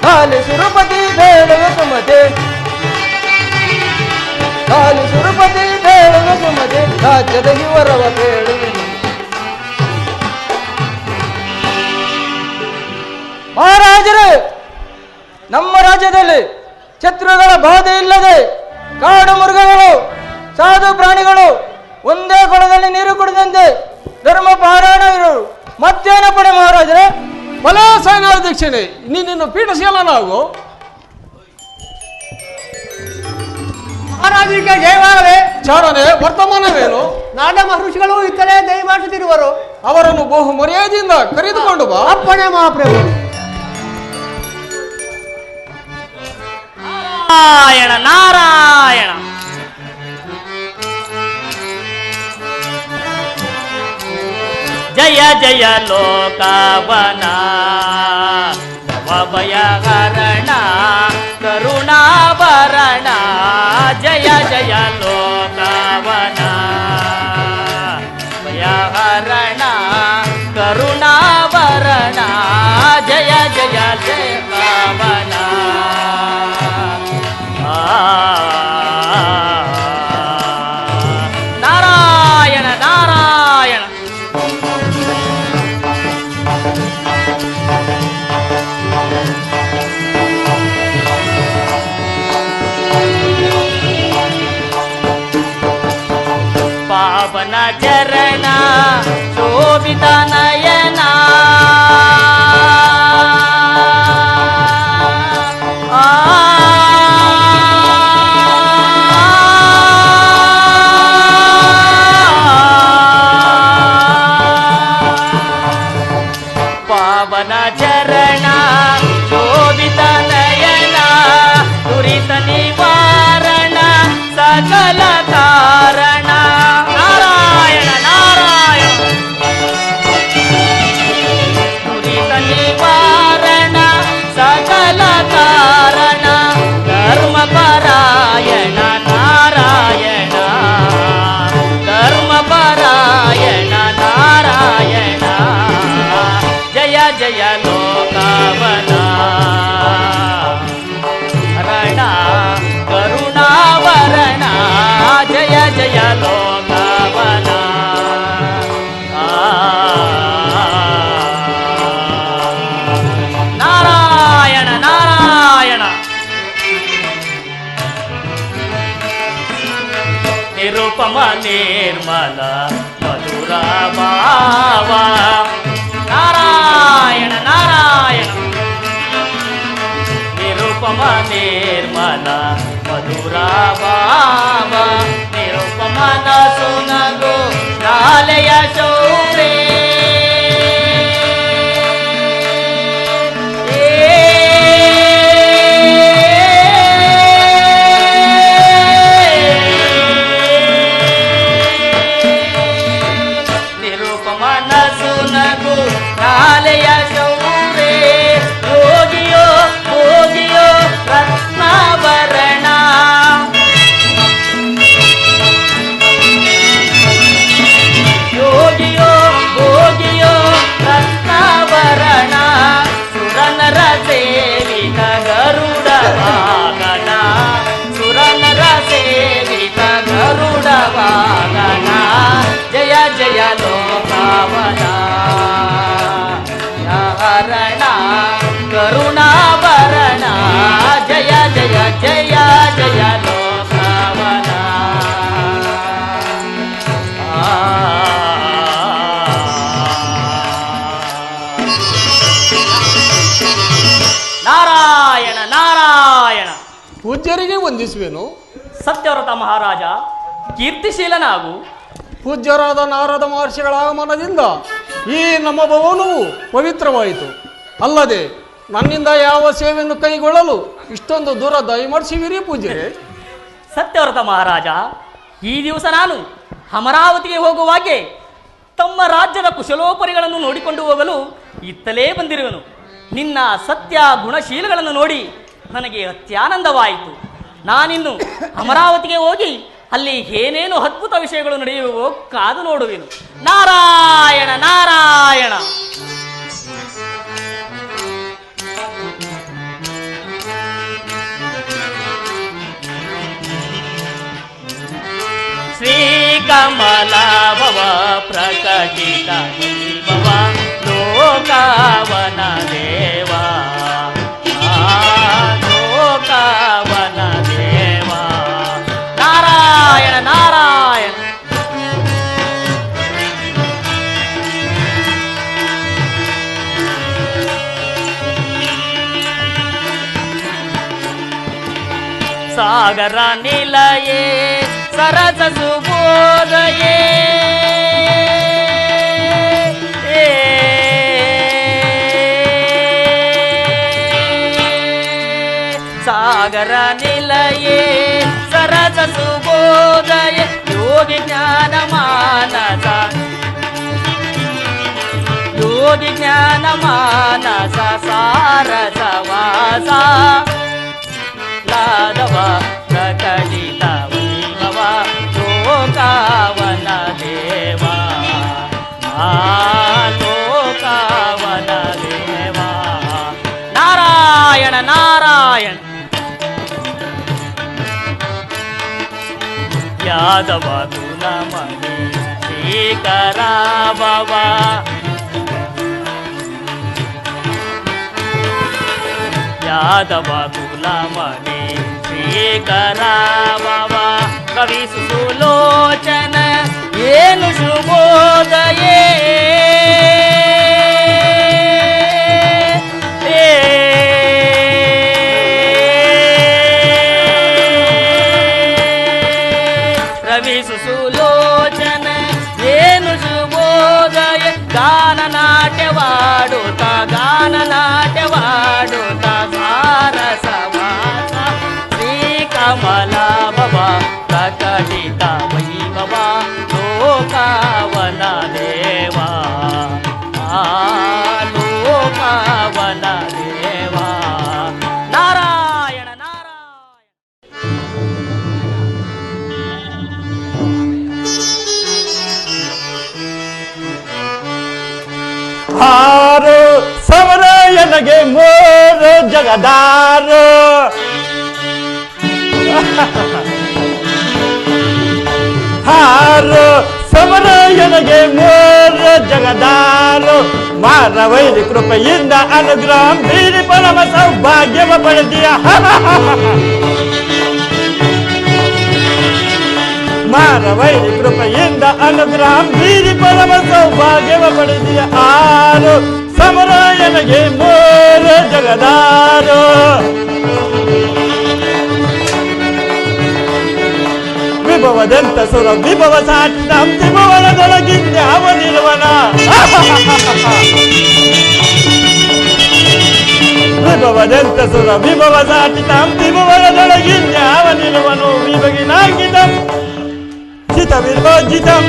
ಕಾಲಿ ಸುರಪತಿ ಬೇಳುವೆ ಸುಮತೆ ಕಾಲಿ ಸುರಪತಿ ಬೇಳುವೆ ಸುಮತೆ ರಾಜ್ಯದ ಹಿವರವ ಬೇಳುವೆನು. ಮಹಾರಾಜರೇ ನಮ್ಮ ರಾಜ್ಯದಲ್ಲಿ ಶತ್ರುಗಳ ಬಾಧೆ ಇಲ್ಲದೆ ಕಾಡು ಮೃಗಗಳು ಸಾಧು ಪ್ರಾಣಿಗಳು ಒಂದೇ ಕೊಳದಲ್ಲಿ ನೀರು ಕುಡಿದಂತೆ ಧರ್ಮ ಪಾರಾಯಣ ಇರೋರು ಮತ್ತೇನ ಪಡೆ ಮಹಾರಾಜರೇ? ಬಲ ಸೈನ್ಯಾಧ್ಯಕ್ಷರೇ ನಿನ್ನ ಪೀಠಿಸಲ್ಲ ನಾವು ಮಹಾರಾಜರಿಗೆ ಜಯವಾಗಲೇ. ಚಾರಣೆ ವರ್ತಮಾನವೇನು? ನಾಡ ಮಹರ್ಷಿಗಳು ಇತ್ತಲೇ ದಯಮಾಡಿಸುತ್ತಿರುವರು. ಅವರನ್ನು ಬಹು ಮರ್ಯಾದೆಯಿಂದ ಕರೆದುಕೊಂಡು ಬಾ. ಅಪ್ಪಣೆ ಮಹಾಪ್ರಭು. ನಾರಾಯಣ ನಾರಾಯಣ. ಜಯ ಜಯ ಲೋಕವನ ಭಯಹರಣ ಕರುಣಾಭರಣ ಜಯ ಜಯ ಲೋಕವನ ಭಯಹರಣ ಕರುಣಾಭರಣ ಜಯ ಜಯ ಲೋಕವನ ಶೋಭಿತ ನಯನ ಪಾವನ ಚರಣ ಶೋಭಿತ ನಯನ ದುರಿತ ನಿವಾರಣ ಸಕಲ ಕಾರಣ ನಾರಾಯಣ ನಾರಾಯಣ ದುರಿತ ನಿವಾರಣ ಸಕಲ ಕಾರಣ ಧರ್ಮ ಪರಾಯಣ ನಾರಾಯಣ ಧರ್ಮ ಪರಾಯಣ ನಾರಾಯಣ ಜಯ ಜಯ ಲೋಕವನ ರಣ ಕರುಣಾವರಣ ಜಯ ಜಯ ಲೋಕವನ ನಾರಾಯಣ ನಾರಾಯಣ ನಿರುಪಮ ನಿರ್ಮಲ ಮಧುರ ಭಾವ ನಾರಾಯಣ ನಾರಾಯಣ ನಿರುಪಮ ನಿರ್ಮಲ ಮಧುರ ಭಾವ ನಿರುಪಮನ ಸುನಗು ನಾಲೆಯ ಶೌರ್ಯ ನಿರುಪಮನ ಸುನಗು ನಾಲೆಯ ಶೌರ್ಯ ಯೋಗಿಯೋ ಭೋಗಿಯೋ ರತ್ನಾಭರಣ ಯೋಗಿಯೋ ಭೋಗಿಯೋ ರತ್ನಾಭರಣ ಸುರನರ ಸೇವಿತ ಗರುಡ ವಾಹನ ಸುರನರ ಸೇವಿತ ಗರುಡ ವಾಹನ ಜಯ ಜಯ ಲೋಕವನ ಹರಣ ಕರುಣಾಭರಣ ಜಯ ಜಯ ಜಯ ಜಯ ಲೋಕವನ ನಾರಾಯಣ ನಾರಾಯಣ ಪೂಜ್ಯರಿಗೆ ವಂದಿಸುವೆನು. ಸತ್ಯವ್ರತ ಮಹಾರಾಜ ಕೀರ್ತಿಶೀಲನಾಗು. ಪೂಜ್ಯರಾದ ನಾರದ ಮಹರ್ಷಿಗಳ ಆಗಮನದಿಂದ ಈ ನಮ್ಮ ಭವನವು ಪವಿತ್ರವಾಯಿತು. ಅಲ್ಲದೆ ನನ್ನಿಂದ ಯಾವ ಸೇವೆಯನ್ನು ಕೈಗೊಳ್ಳಲು ಇಷ್ಟೊಂದು ದೂರ ದಯಮಾಡಿಸಿವಿರಿ ಪೂಜ್ಯರೇ? ಸತ್ಯವ್ರತ ಮಹಾರಾಜ, ಈ ದಿವಸ ನಾನು ಅಮರಾವತಿಗೆ ಹೋಗುವಾಗೆ ತಮ್ಮ ರಾಜ್ಯದ ಕುಶಲೋಪರಿಗಳನ್ನು ನೋಡಿಕೊಂಡು ಹೋಗಲು ಇತ್ತಲೇ ಬಂದಿರುವನು. ನಿನ್ನ ಸತ್ಯ ಗುಣಶೀಲಗಳನ್ನು ನೋಡಿ ನನಗೆ ಅತ್ಯಾನಂದವಾಯಿತು. ನಾನಿನ್ನು ಅಮರಾವತಿಗೆ ಹೋಗಿ ಅಲ್ಲಿ ಏನೇನು ಅದ್ಭುತ ವಿಷಯಗಳು ನಡೆಯುವೋ ಕಾದು ನೋಡುವೆನು. ನಾರಾಯಣ ನಾರಾಯಣ. ಶ್ರೀಕಮಲ ಭವ ಪ್ರಕಟಿತ ಭವ ಲೋಕವನ ದೇವ ಲೋಕವನ ದೇವ ನಾರಾಯಣ ನಾರಾಯಣ. ಸಾಗರ ನಿಲಯೇ ಸರಸ ಸುಬೋಧಯೇ ಸಾಗರ ನಿಲಯೇ ಸರಸ ಸುಬೋಧಯ ಯೋಗಿ ಜ್ಞಾನ ಮಾನಸ ಯೋಗಿ ಜ್ಞಾನ ಮಾನಸ ಸಾರಸ ವಾಸ ಲಾದವ ಪ್ರಕಟಿತ ವೈಭವ ಲೋಕವನ ದೇವ ಲೋಕವನ ದೇವ ನಾರಾಯಣ ನಾರಾಯಣ. ಯಾದವ ಕುಲಮಣಿ ಶ್ರೀಕರ ಭವ ಯಾದವ ಕುಲಮಣಿ ಶ್ರೀಕರ ಭವ ಕವಿ ಸುಲೋಚನ ಏನು ಶುಭೋದಯೇ ಹಾಡುತ್ತ ಗಾನ ನಾಟ್ಯವಾಡುತ್ತ ಸಾರಸವಾಸ ಶ್ರೀ ಕಮಲ ಭವ ಪ್ರಕಟಿತ ವೈಭವ ಲೋಕವನ ದೇವಾ ಲೋಕವನ ದೇವಾ ನಾರಾಯಣ ಹಾರು ಸಮರಾಯನಗೆ ಮೋರು ಜಗದಾರು ಹಾರು ಸಮರಾಯನಗೆ ಮೋರು ಜಗದಾರು ಮಾನವೈರಿ ಕೃಪೆಯಿಂದ ಅನುಗ್ರಹ ಬೀರಿ ಪರಮ ಸೌಭಾಗ್ಯವ ಪಡೆದಿಯ ಮಾನವೈರಿ ಕೃಪೆಯಿಂದ ಅನುಗ್ರಹ ಬೀರಿ ಪರಮ ಸೌಭಾಗ್ಯವ ಪಡೆದಿಯ ಆರು ಸಮರಾಯನಗೆ ಮೋರ ಜಗದಾರು ವಿಭವದಂತ ಸುರ ವಿಭವ ಸಾಟಿದ ಅಂತಿಮವಳದೊಳಗಿಂದ ಅವನಿರುವನ ವಿಭವದಂತ ಸುರ ವಿಭವ ಸಾಟಿದ ಅಂತಿಮವಳದೊಳಗಿಂದ ಅವನಿರುವನು ವಿಭಗಿನಾಗಿದ ಚಿತ ವಿರೋಜಿತಂ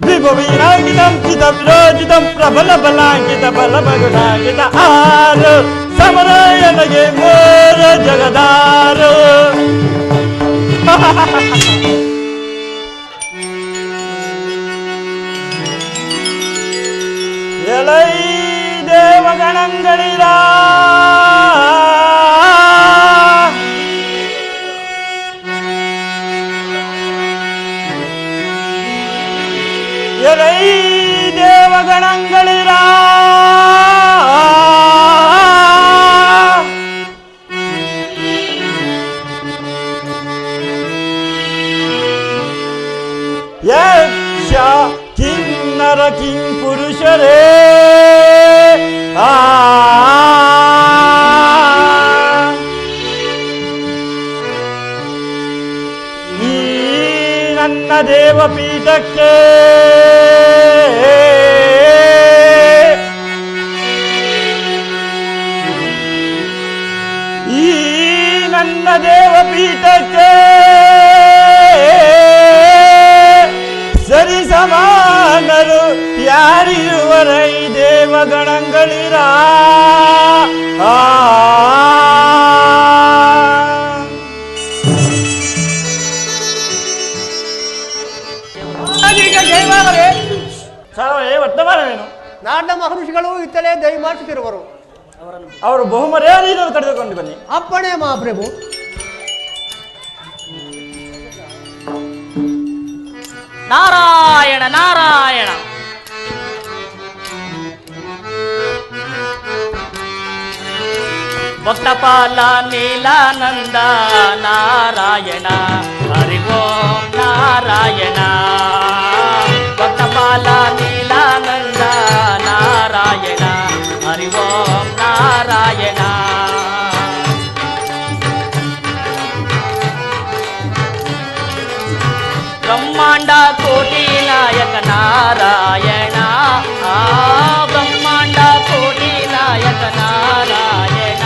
ವಿಭವೀನಾಂಗಿತಂ ಚಿತ ವಿರೋಜಿತಂ ಪ್ರಬಲ ಬಲಾಂಕಿತ ಬಲ ಮಗುನಾಂಕಿತ ಆರು ಸಮರಾಯನಗೆ ಮೋರ ಜಗದಾರು ಎಲೈ ದೇವಗಣಗಳಿರ ಎಲೈ ದೇವಗಣಗಳಿರ ಯಕ್ಷ ಕಿನ್ನರ ಕಿಂಪುರುಷರೇ ಈ ನನ್ನ ದೇವಪೀಠಕ್ಕೆ ಈ ನನ್ನ ದೇವಪೀಠಕ್ಕೆ ಸರಿ ಸಮಾನರು ಯಾರಿರುವರೈ ದೇವಗಣಗಳಿರ ವರ್ತಮಾನವೇನು? ನಾಡ ಮಹರ್ಷಿಗಳು ಇತ್ತಲೇ ದಯಮಾಡಿಸುತ್ತಿರುವರು. ಅವರು ಬಹುಮರ್ಯಾದೆಯನ್ನು ಕರೆದುಕೊಂಡು ಬನ್ನಿ. ಅಪ್ಪಣೆ ಮಹಾಪ್ರಭು. ನಾರಾಯಣ ನಾರಾಯಣ. ಭಕ್ತಪಾಲ ನೀಲಾನಂದ ನಾರಾಯಣ ಹರಿ ಓಂ ನಾರಾಯಣ. ಭಕ್ತಪಾಲ ನೀಲಾನಂದ ನಾರಾಯಣ ಹರಿ ಓಂ ನಾರಾಯಣ. ಬ್ರಹ್ಮಾಂಡ ಕೋಟಿ ನಾಯಕ ನಾರಾಯಣ. ಬ್ರಹ್ಮಾಂಡ ಕೋಟಿ ನಾಯಕ ನಾರಾಯಣ.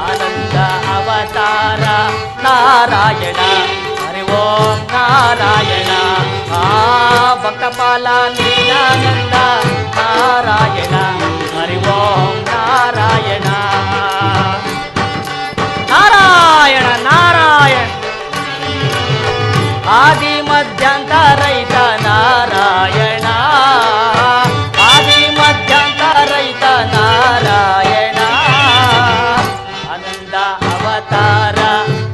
ಆನಂದ ಅವತಾರ ನಾರಾಯಣ ಹರಿ ಓಂ ನಾರಾಯಣ. ಭಕ್ತಪಾಲ ನೀಲಾನಂದ ನಾರಾಯಣ ಹರಿ ಓಂ ನಾರಾಯಣ. ನಾರಾಯಣ ನಾರಾಯಣ. ಆದಿ ಮಧ್ಯಾಂತ ರೈತ ನಾರಾಯಣ. ಆದಿ ಮಧ್ಯಾಂತ ರೈತ ನಾರಾಯಣ. ಆನಂದ ಅವತಾರ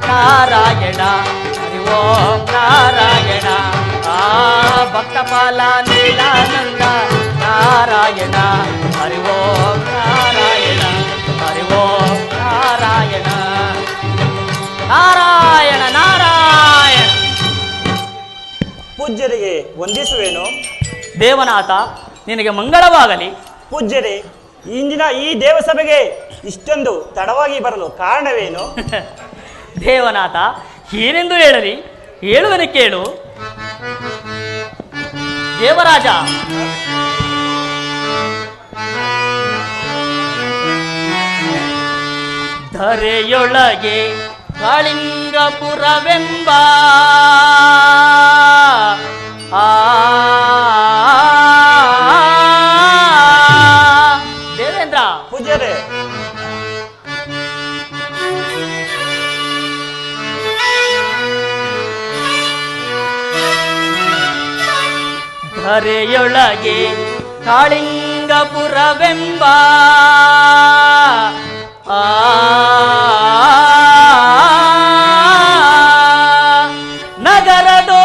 ನಾರಾಯಣ ಹರಿ ಓಂ ನಾರಾಯಣ. ಭಕ್ತಪಾಲ ನೀಲಾನಂದ ನಾರಾಯಣ ಹರಿ ಓಂ ನಾರಾಯಣ ಹರಿ ಓಂ ನಾರಾಯಣ. ನಾರಾಯಣ ನಾರಾಯಣ. ಪೂಜ್ಯರಿಗೆ ವಂದಿಸುವೇನು? ದೇವನಾಥ ನಿನಗೆ ಮಂಗಳವಾಗಲಿ. ಪೂಜ್ಯರೇ, ಇಂದಿನ ಈ ದೇವಸಭೆಗೆ ಇಷ್ಟೊಂದು ತಡವಾಗಿ ಬರಲು ಕಾರಣವೇನು? ದೇವನಾಥ ಏನೆಂದು ಹೇಳಲಿ, ಹೇಳುವನು ಕೇಳು. ದೇವರಾಜ ಧರೆಯೊಳಗೆ ಕಾಳಿಂಗಪುರವೆಂಬ ಆ ದೇವೇಂದ್ರ ಪೂಜ್ಯರೇ, ಧರೆಯೊಳಗೆ ಕಾಳಿಂಗಪುರವೆಂಬ ಆ ನಗರದೋ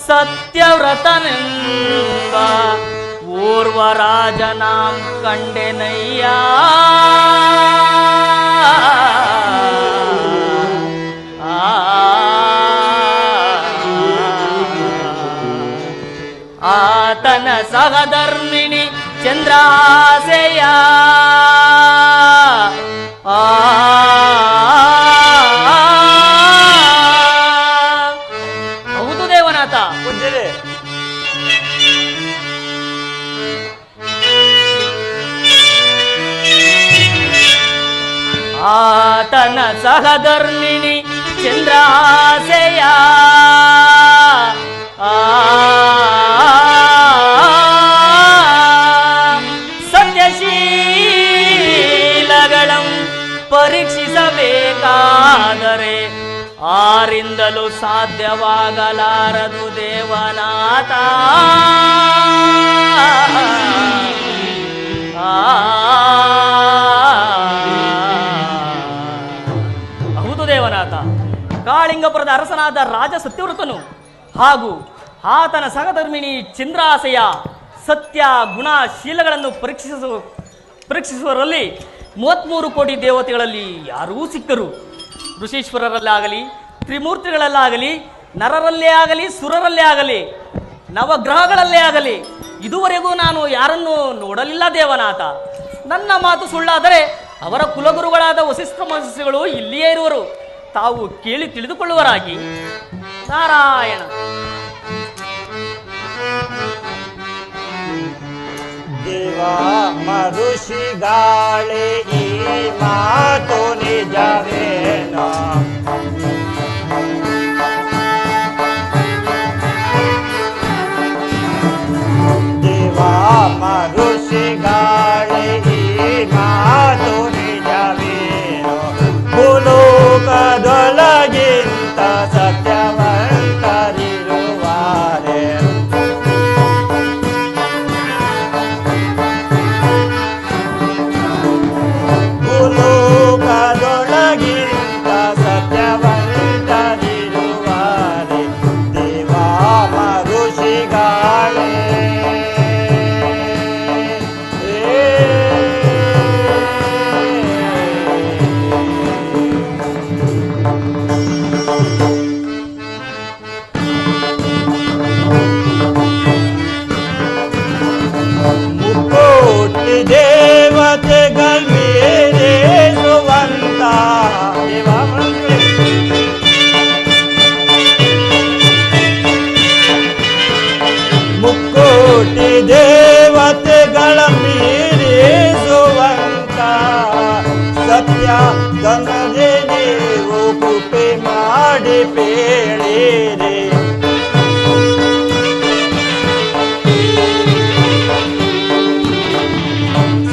ಸತ್ಯವ್ರತನೆಂಬ ಓರ್ವರಾಜನಾಂ ಕಂಡೆನಯ್ಯ ಆತನ ಸಹಧರ್ಮಿಣಿ ಚಂದ್ರಾಸೆಯ ಹೌದು ದೇವನಾಥ. ಪೂಜ್ಯರೇ, ಆತನ ಸಹಧರ್ಮಿಣಿ ಚಂದ್ರಾಸೆಯ ಸತ್ಯಶೀಲಗಳಂ ಪರೀಕ್ಷಿಸಬೇಕಾದರೆ ಆರಿಂದಲೂ ಸಾಧ್ಯವಾಗಲಾರದು ದೇವನಾಥ. ಹೌದು ದೇವನಾಥ. ಕಾಳಿಂಗಪುರದ ಅರಸನಾದ ರಾಜ ಸತ್ಯವ್ರತನು ಹಾಗೂ ಆತನ ಸಹಧರ್ಮಿಣಿ ಚಂದ್ರಾಸೆಯ ಸತ್ಯ ಗುಣಶೀಲಗಳನ್ನು ಪರೀಕ್ಷಿಸುವರಲ್ಲಿ 33 ಕೋಟಿ ದೇವತೆಗಳಲ್ಲಿ ಯಾರೂ ಸಿಕ್ಕರು. ಋಷೀಶ್ವರರಲ್ಲಾಗಲಿ, ತ್ರಿಮೂರ್ತಿಗಳಲ್ಲಾಗಲಿ, ನರರಲ್ಲೇ ಆಗಲಿ, ಸುರರಲ್ಲೇ ಆಗಲಿ, ನವಗ್ರಹಗಳಲ್ಲೇ ಆಗಲಿ ಇದುವರೆಗೂ ನಾನು ಯಾರನ್ನು ನೋಡಲಿಲ್ಲ ದೇವನಾಥ. ನನ್ನ ಮಾತು ಸುಳ್ಳಾದರೆ ಅವರ ಕುಲಗುರುಗಳಾದ ವಸಿಷ್ಠ ಮಹರ್ಷಿಗಳು ಇಲ್ಲಿಯೇ ಇರುವರು. ತಾವು ಕೇಳಿ ತಿಳಿದುಕೊಳ್ಳುವರಾಗಿ. ನಾರಾಯಣ. ದೇವ ಮರುಷಿಗಾಳೆ ಈ ಮಾತು ನಿಜವೇನೋ? ದೇವ ಮರುಷಿಗಾಳೆ ಈ ಮಾತು ನಿಜವೇನೋ? ಭೂಲೋಕದೊಳಗಿಂತ ಸತ್ಯವಂತರಿರುವಾರೆ. ಭೂಲೋಕದೊಳಗಿಂತ ಸತ್ಯವಂತರಿರುವಾರೆ. ದೇವ ಮರುಷಿಗಾಳೆ ಮುಕ್ಕೋಟಿ ದೇವತೆಗಳ ಮೇಲೆ ಸುವಂತ ಮುಕ್ಕೋಟಿ ದೇವತೆಗಳ ಮೀರಿಸುವಂತ ಸತ್ಯ ಗಂಗದೆ ನೀವು ಕೃಪೆ ಮಾಡಿ ಬೇಡಿರಿ.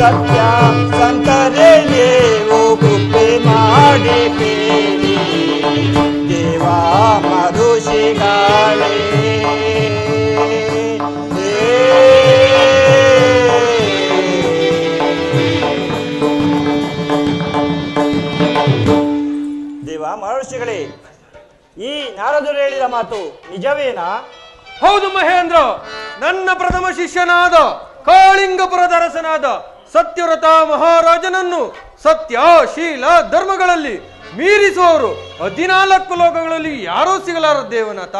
ಸತ್ಯ ಸಂತರೆ ನೀವು ಕೃಪೆ ಮಾಡಿ ಬೇಡಿ. ದೇವ ಮರುಷಿಗಾಳೆ ದೇವ ಮಹರ್ಷಿಗಳೇ, ಈ ನಾರದರು ಹೇಳಿದ ಮಾತು ನಿಜವೇನಾ? ಹೌದು ಮಹೇಂದ್ರ. ನನ್ನ ಪ್ರಥಮ ಶಿಷ್ಯನಾದ ಕಾಳಿಂಗಪುರದ ಅರಸನಾದ ಸತ್ಯವ್ರತ ಮಹಾರಾಜನನ್ನು ಸತ್ಯ ಶೀಲ ಧರ್ಮಗಳಲ್ಲಿ ಮೀರಿಸುವವರು 14 ಲೋಕಗಳಲ್ಲಿ ಯಾರೂ ಸಿಗಲಾರ ದೇವನಾಥ.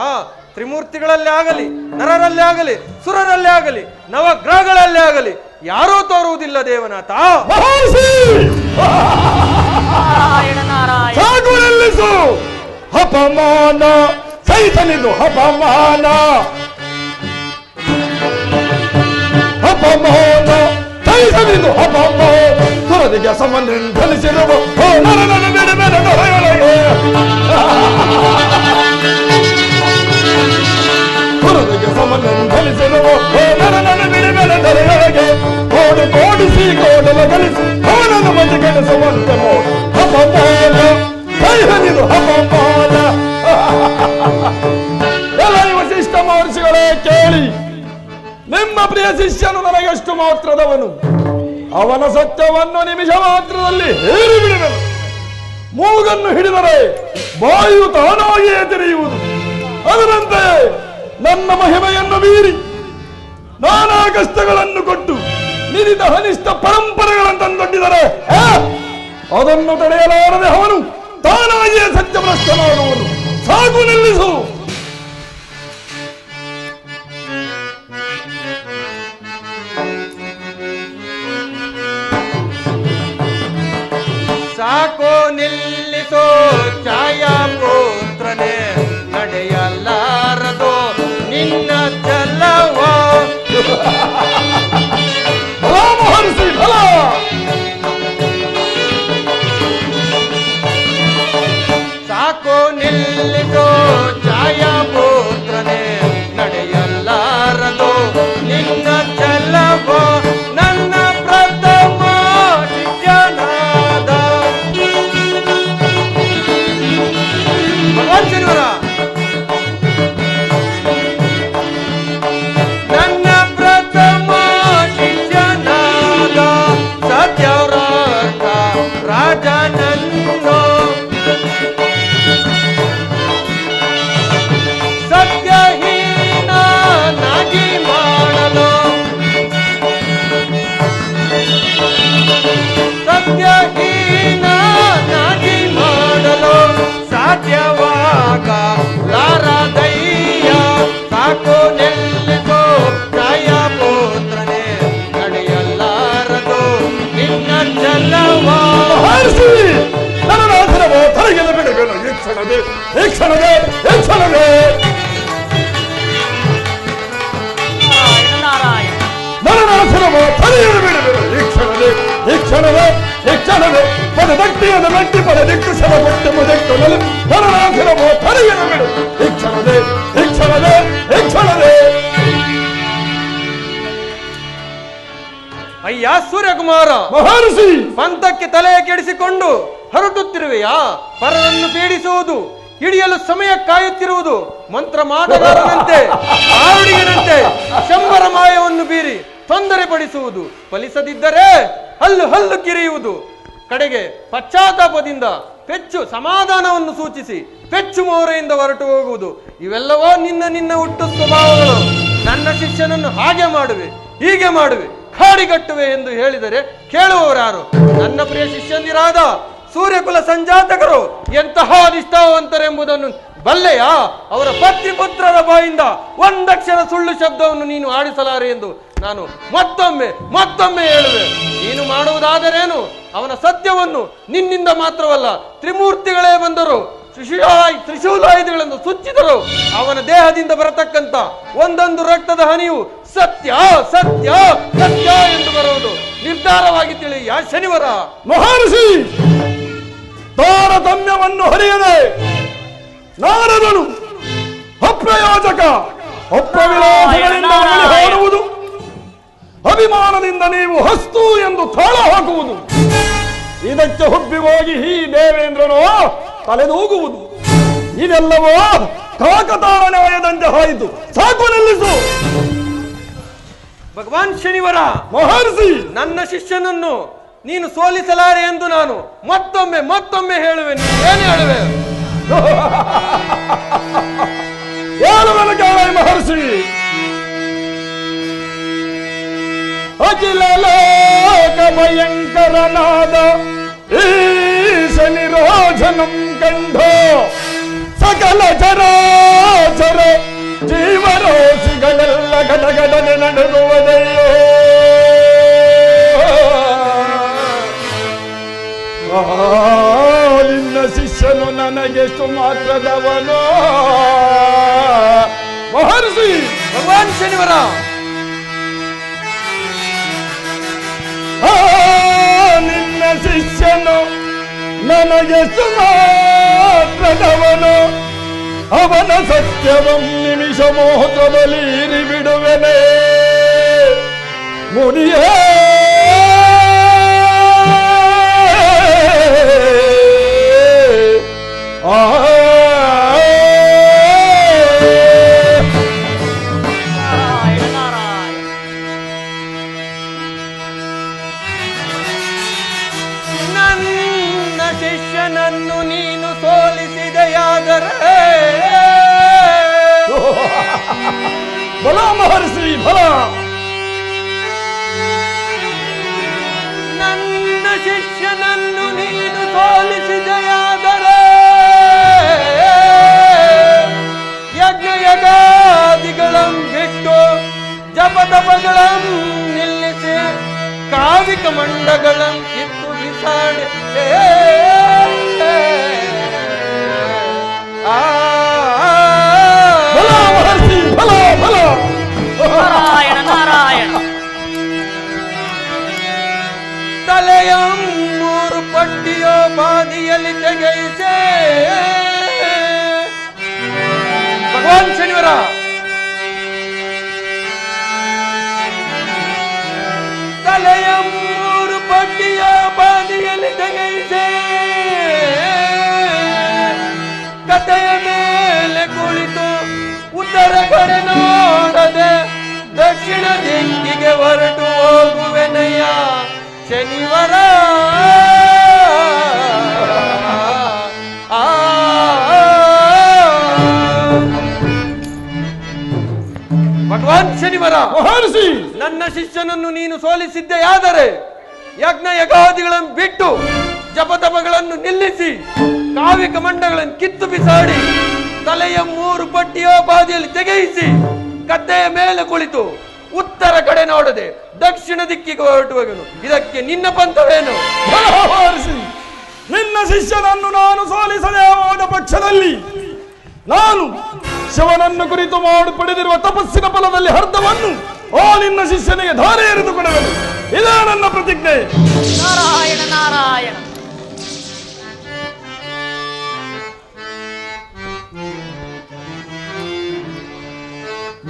ತ್ರಿಮೂರ್ತಿಗಳಲ್ಲೇ ಆಗಲಿ, ನರರಲ್ಲೇ ಆಗಲಿ, ಸುರರಲ್ಲೇ ಆಗಲಿ, ನವಗ್ರಹಗಳಲ್ಲೇ ಆಗಲಿ ಯಾರೂ ತೋರುವುದಿಲ್ಲ ದೇವನಾಥ. ನಾರಾಯಣ ನಾರಾಯಣ. ನಿಲ್ಲಿಸು ಅಪಮಾನ ಸಹಿತನಿದು ಅಪಮಾನ ಅಪಮಾನ ಸಹಿತನಿದು ಅಪಮಾನ ಸುರದೇವ ಕೊರರಿಗೆ ಸಮನಿಸಿರುವ ಕೊರರಿಗೆ ಸಮನಿಸಿರುವ ಬಿಡಿಬೆಳೆದೊರೆಯೊಳಗೆ ಕೋಡು ಕೋಡಿಸಿ ಕೋಡಲ ಗಳಿಸಿ ಅವನನ್ನು ಮತ್ತೆ ಕೆಲಸವಂತೆ ಹಪಮಾಲ ಕೈಹನಿದು ಹಪಮಾಲ. ಎಲ್ಲ ವಸಿಷ್ಠ ಮಹರ್ಷಿಗಳೇ ಕೇಳಿ, ನಿಮ್ಮ ಪ್ರಿಯ ಶಿಷ್ಯನು ನನಗೆಷ್ಟು ಮಾತ್ರದವನು, ಅವನ ಸತ್ಯವನ್ನು ನಿಮಿಷ ಮಾತ್ರದಲ್ಲಿ ಹೇರಿ ಬಿಡುವೆನು. ಮೂಗನ್ನು ಹಿಡಿದರೆ ಬಾಯು ತಾನಾಗಿಯೇ ತೆರೆಯುವುದು. ಅದರಂತೆ ನನ್ನ ಮಹಿಮೆಯನ್ನು ಮೀರಿ ನಾನಾ ಕಷ್ಟಗಳನ್ನು ಕೊಟ್ಟು ನಿರಿದ ಅನಿಷ್ಟ ಪರಂಪರೆಗಳನ್ನು ತಂದೊಡ್ಡಿದರೆ ಅದನ್ನು ತಡೆಯಲಾರದೆ ಅವನು ತಾನಾಗಿಯೇ ಸತ್ಯಭ್ರಷ್ಟನಾಗುವನು. ಸಾಕು, ನಿಲ್ಲಿಸು. ಸಾಕೋ ನಿಲ್ಲಿಸೋ ಛಾಯಾಪುತ್ರನೇ, ನಡೆಯಲಾರದು ನಿನ್ನ ಚಲವ. ಮಹರ್ಷಿ ಫಲ ಸಾಕೋ ನಿಲ್ಲಿಸೋ ಛಾಯಾಪುತ್ರನೇ, ನಡೆಯಲಾರದು ನಿನ್ನ ಚಲವ. ನನ್ನ ಪ್ರಥಮ ಶಿಷ್ಯನಾದ ಭಗವಾನ್ ಶನಿವಾರ, ನನ್ನ ಪ್ರಥಮ ಶಿಷ್ಯನಾದ ಸತ್ಯವ್ರತ ರಾಜನನ್ನು ಸತ್ಯಹೀನಾಗಿ ಮಾಡಲು, ಸತ್ಯಹೀನಾಗಿ ಮಾಡಲು ಸಾಧ್ಯವಾಗಲಾರದಯ್ಯ. ಸಾಕು ನಿಲ್ಲಿಸೋ ಛಾಯಾಪುತ್ರನೇ, ನಡೆಯಲಾರದು ನಿನ್ನ ಚಲವ. ಮಹರ್ಷಿ ನನ್ನ ನಾಥನವೋ ತಲೆಗೆಲ್ಲ ಬಿಡಬೇಡ. ಈ ಕ್ಷಣವೇ ಈ ಕ್ಷಣವೇ ಈ ಕ್ಷಣವೇ ನಾರಾಯಣ ನನ್ನ ನಾಥನವೋ ತಲೆಯನ್ನು ಬಿಡಬೇಡ. ಈ ಕ್ಷಣವೇ ಈ ಕ್ಷಣವೇ ಈ ಕ್ಷಣವೇ ಪದ ದಟ್ಟಿಯದ ಗಟ್ಟಿ ಪದ ದಿಕ್ಕು ಸಲ ಕೊಟ್ಟು ಮುದಟ್ಟು ನನ್ನ ನಾಥನವೋ ತಲೆಯನ್ನು ಬಿಡು. ಈ ಕ್ಷಣವೇ ಈ ಕ್ಷಣವೇ ಈ ಕ್ಷಣವೇ. ಅಯ್ಯ ಸೂರ್ಯಕುಮಾರ, ಮಹರ್ಷಿ ಪಂಥಕ್ಕೆ ತಲೆಯ ಕೆಡಿಸಿಕೊಂಡು ಹೊರಟುತ್ತಿರುವೆಯಾ? ಪರರನ್ನು ಪೀಡಿಸುವುದು, ಹಿಡಿಯಲು ಸಮಯ ಕಾಯುತ್ತಿರುವುದು, ಮಂತ್ರ ಮಾಟಗಾರನಂತೆ ಆರುಡಿಗನಂತೆ ಶಂಬರ ಮಾಯವನ್ನು ಬೀರಿ ತೊಂದರೆ ಪಡಿಸುವುದು, ಫಲಿಸದಿದ್ದರೆ ಹಲ್ಲು ಹಲ್ಲು ಕಿರಿಯುವುದು, ಕಡೆಗೆ ಪಶ್ಚಾತ್ತಾಪದಿಂದ ಪೆಚ್ಚು ಸಮಾಧಾನವನ್ನು ಸೂಚಿಸಿ ಪೆಚ್ಚು ಮೋರೆಯಿಂದ ಹೊರಟು ಹೋಗುವುದು. ಇವೆಲ್ಲವೋ ನಿನ್ನ ಹುಟ್ಟು ಸ್ವಭಾವಗಳು. ನನ್ನ ಶಿಷ್ಯನನ್ನು ಹಾಗೆ ಮಾಡುವೆ, ಹೀಗೆ ಮಾಡುವೆ, ಕಾಡಿಗಟ್ಟುವೆ ಎಂದು ಹೇಳಿದರೆ ಕೇಳುವವರಾರು? ನನ್ನ ಪ್ರಿಯ ಶಿಷ್ಯಂದಿರಾದ ಸೂರ್ಯಕುಲ ಸಂಜಾತಕರು ಎಂತಹ ನಿಷ್ಠಾವಂತರೆಂಬುದನ್ನು ಬಲ್ಲೆಯಾ? ಅವರ ಪತ್ನಿ ಪುತ್ರರ ಬಾಯಿಂದ ಒಂದಕ್ಷರ ಸುಳ್ಳು ಶಬ್ದವನ್ನು ನೀನು ಆಡಿಸಲಾರೆ ಎಂದು ನಾನು ಮತ್ತೊಮ್ಮೆ ಹೇಳುವೆ. ನೀನು ಮಾಡುವುದಾದರೇನು? ಅವನ ಸತ್ಯವನ್ನು ನಿನ್ನಿಂದ ಮಾತ್ರವಲ್ಲ, ತ್ರಿಮೂರ್ತಿಗಳೇ ಬಂದರು, ತ್ರಿಶೂಲಾಯುಧಗಳನ್ನು ಸುಚ್ಚಿದರು. ಅವನ ದೇಹದಿಂದ ಬರತಕ್ಕಂತ ಒಂದೊಂದು ರಕ್ತದ ಹನಿಯು ಸತ್ಯ ಸತ್ಯ ಸತ್ಯ ಎಂದು ಬರುವುದು ನಿರ್ಧಾರವಾಗಿ ತಿಳಿಯ ಶನಿವಾರ. ಮಹರ್ಷಿ ತಾರತಮ್ಯವನ್ನು ಹರಿಯದೆ ನಾರದನು ಅಪ್ರಯೋಜಕ ಅಪ್ರವಿಲಾಸಗಳಿಂದ ಹಾಡುವುದು, ಅಭಿಮಾನದಿಂದ ನೀವು ಹಸ್ತು ಎಂದು ತಾಳ ಹಾಕುವುದು, ಇದಕ್ಕೆ ಹುಬ್ಬಿ ಹೋಗಿ ಈ ದೇವೇಂದ್ರನೋ ತಲೆದೂಗುವುದು, ಇದೆಲ್ಲವೋ ಕಾಕತಾಳನೆ ವಯದಂತೆ ಹಾಯಿತು. ಸಾಕು, ನಿಲ್ಲಿಸು. ಭಗವಾನ್ ಶನಿವಾರ, ಮಹರ್ಷಿ ನನ್ನ ಶಿಷ್ಯನನ್ನು ನೀನು ಸೋಲಿಸಲಾರೆ ಎಂದು ನಾನು ಮತ್ತೊಮ್ಮೆ ಹೇಳುವೆ. ಏನು ಹೇಳುವೆ? ಹೇಳುವನು ಕೇಳ ಮಹರ್ಷಿ. ಅಖಿಲ ಲೋಕ ಭಯಂಕರನಾದ ಈಶ ನಿರೋಧನಂ ಕಂಡೋ ಸಕಲ ಚರಾಚರ ಜೀವರಾಶಿಗಳೆಲ್ಲ ಗಡಗಡನೆ ನಡುಗುವುದಯ್ಯೋ. ನಿನ್ನ ಶಿಷ್ಯನು ನನಗೆಷ್ಟು ಮಾತ್ರದವನೋ. ಮಹರ್ಷಿ ಭಗವಾನ್ ಶನಿವಾರ, ನಿನ್ನ ನನಗೆ ಸುಮಾತ್ರದವನು ಅವನ ಸತ್ಯವಂ ನಿಮಿಷ ಮೋಹದಲ್ಲಿ ಬಿಡುವೆನೆ ಮುನಿಯೇ ನನ್ನ ಶಿಷ್ಯನನ್ನು ನೀನು ಸೋಲಿಸಿದೆಯಾದರೆ ಬಲ ಮಹರ್ಷಿ ಬಲ. ನನ್ನ ಶಿಷ್ಯನನ್ನು ನೀನು ಸೋಲಿಸಿದೆಯಾದರೆ ಯಜ್ಞಯಗಾದಿಗಳಂ ಬಿಟ್ಟು ಜಪತಪಗಳಂ ನಿಲ್ಲಿಸಿ ಕಾವಿಕ ಮಂಡಗಳಂ ಕಿತ್ತು ಬಿಸಾಡಿ ಬಲ ಮಹರ್ಷಿ ಬಲ ಬಲ. ನಾರಾಯಣ ನಾರಾಯಣ. ತಲೆಯ ಮೂರು ಪಟ್ಟಿಯೋ ಬಾದಿಯಲ್ಲಿ ತೆಗೆಯಿಸೆ ಭಗವಾನ್ ಶನಿವಾರ ತಲೆಯ ಮೂರು ಪಟ್ಟಿಯ ಬಾದಿಯಲ್ಲಿ ತೆಗೆಯಿಸೆ ಕಥೆಯ ಮೇಲೆ ಕುಳಿತು ಉತ್ತರ ಕಡೆ ನೋಡದೆ ದಕ್ಷಿಣ ದಿಕ್ಕಿಗೆ ಹೊರಟು ಹೋಗುವೆನಯ್ಯ ಶನಿವಾರ. ಭಗವಾನ್ ಶನಿವಾರ ಮಹರ್ಷಿ ನನ್ನ ಶಿಷ್ಯನನ್ನು ನೀನು ಸೋಲಿಸಿದ್ದೆಯಾದರೆ ಯಜ್ಞ ಯಗಾದಿಗಳನ್ನು ಬಿಟ್ಟು ಜಪತಪಗಳನ್ನು ನಿಲ್ಲಿಸಿ ಕಾವಿಕ ಮಂಡಗಳನ್ನು ಕಿತ್ತು ಬಿಸಾಡಿ ತಲೆಯ ಮೂರು ಪಟ್ಟಿಯ ಬಾದಿಯಲ್ಲಿ ತೆಗೆಯಿಸಿ ಗದ್ದೆಯ ಮೇಲೆ ಕುಳಿತು ಉತ್ತರ ಕಡೆ ನೋಡದೆ ದಕ್ಷಿಣ ದಿಕ್ಕಿಗೆ ಹೊರಟುವನು. ಇದಕ್ಕೆ ನಿನ್ನ ಪಂಥವೇನು? ಮಹರ್ಷಿ ನಿನ್ನ ಶಿಷ್ಯನನ್ನು ನಾನು ಸೋಲಿಸದೆ ಹೋದ ಪಕ್ಷದಲ್ಲಿ ನಾನು ಶಿವನನ್ನು ಕುರಿತು ಮಾಡಿ ಪಡೆದಿರುವ ತಪಸ್ಸಿನ ಫಲದಲ್ಲಿ ಅರ್ಧವನ್ನು ನಿನ್ನ ಶಿಷ್ಯನಿಗೆ ಧಾರೆ ಎರೆದು ಕೊಡುವೆನು. ಇದೇ ನನ್ನ ಪ್ರತಿಜ್ಞೆ. ನಾರಾಯಣ ನಾರಾಯಣ.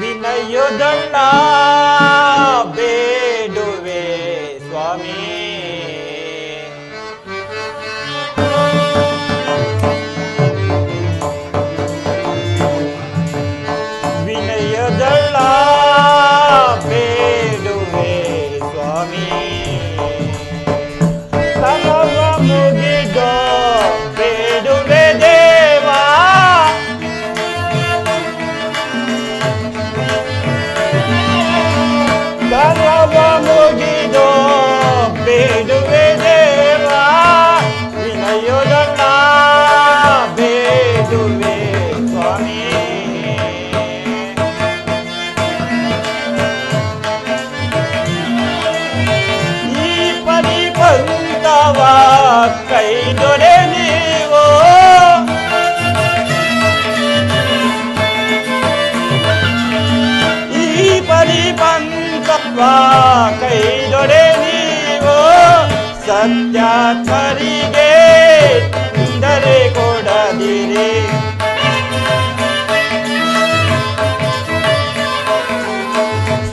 ವಿನಯದಣ್ಣ ಬೇಡುವೆ ಸ್ವಾಮಿ, ವಿನಯದಣ್ಣ ಬೇಡುವೆ ಸ್ವಾಮಿ, ಸಮವ ಮುಗಿದೋ ಬೇಡುವೆ ದೇವಾ, ಸರ್ವ ಮುಗಿದೋ ಬೇಡುವೆ ದೇವಾ, ವಿನಯದಣ್ಣ ಬೇಡುವೆ ಸ್ವಾಮಿ. ಈ ಪರಿಪಂತವ ಕೈದೊರೆ ನೀವು, ಈ ಪರಿಪಂತವ ಕೈದೊರೆ ನೀವು, ಸತ್ಯಾತ್ಮರಿಗೆ ತೊಂದರೆ ಕೊಡದಿರಿ,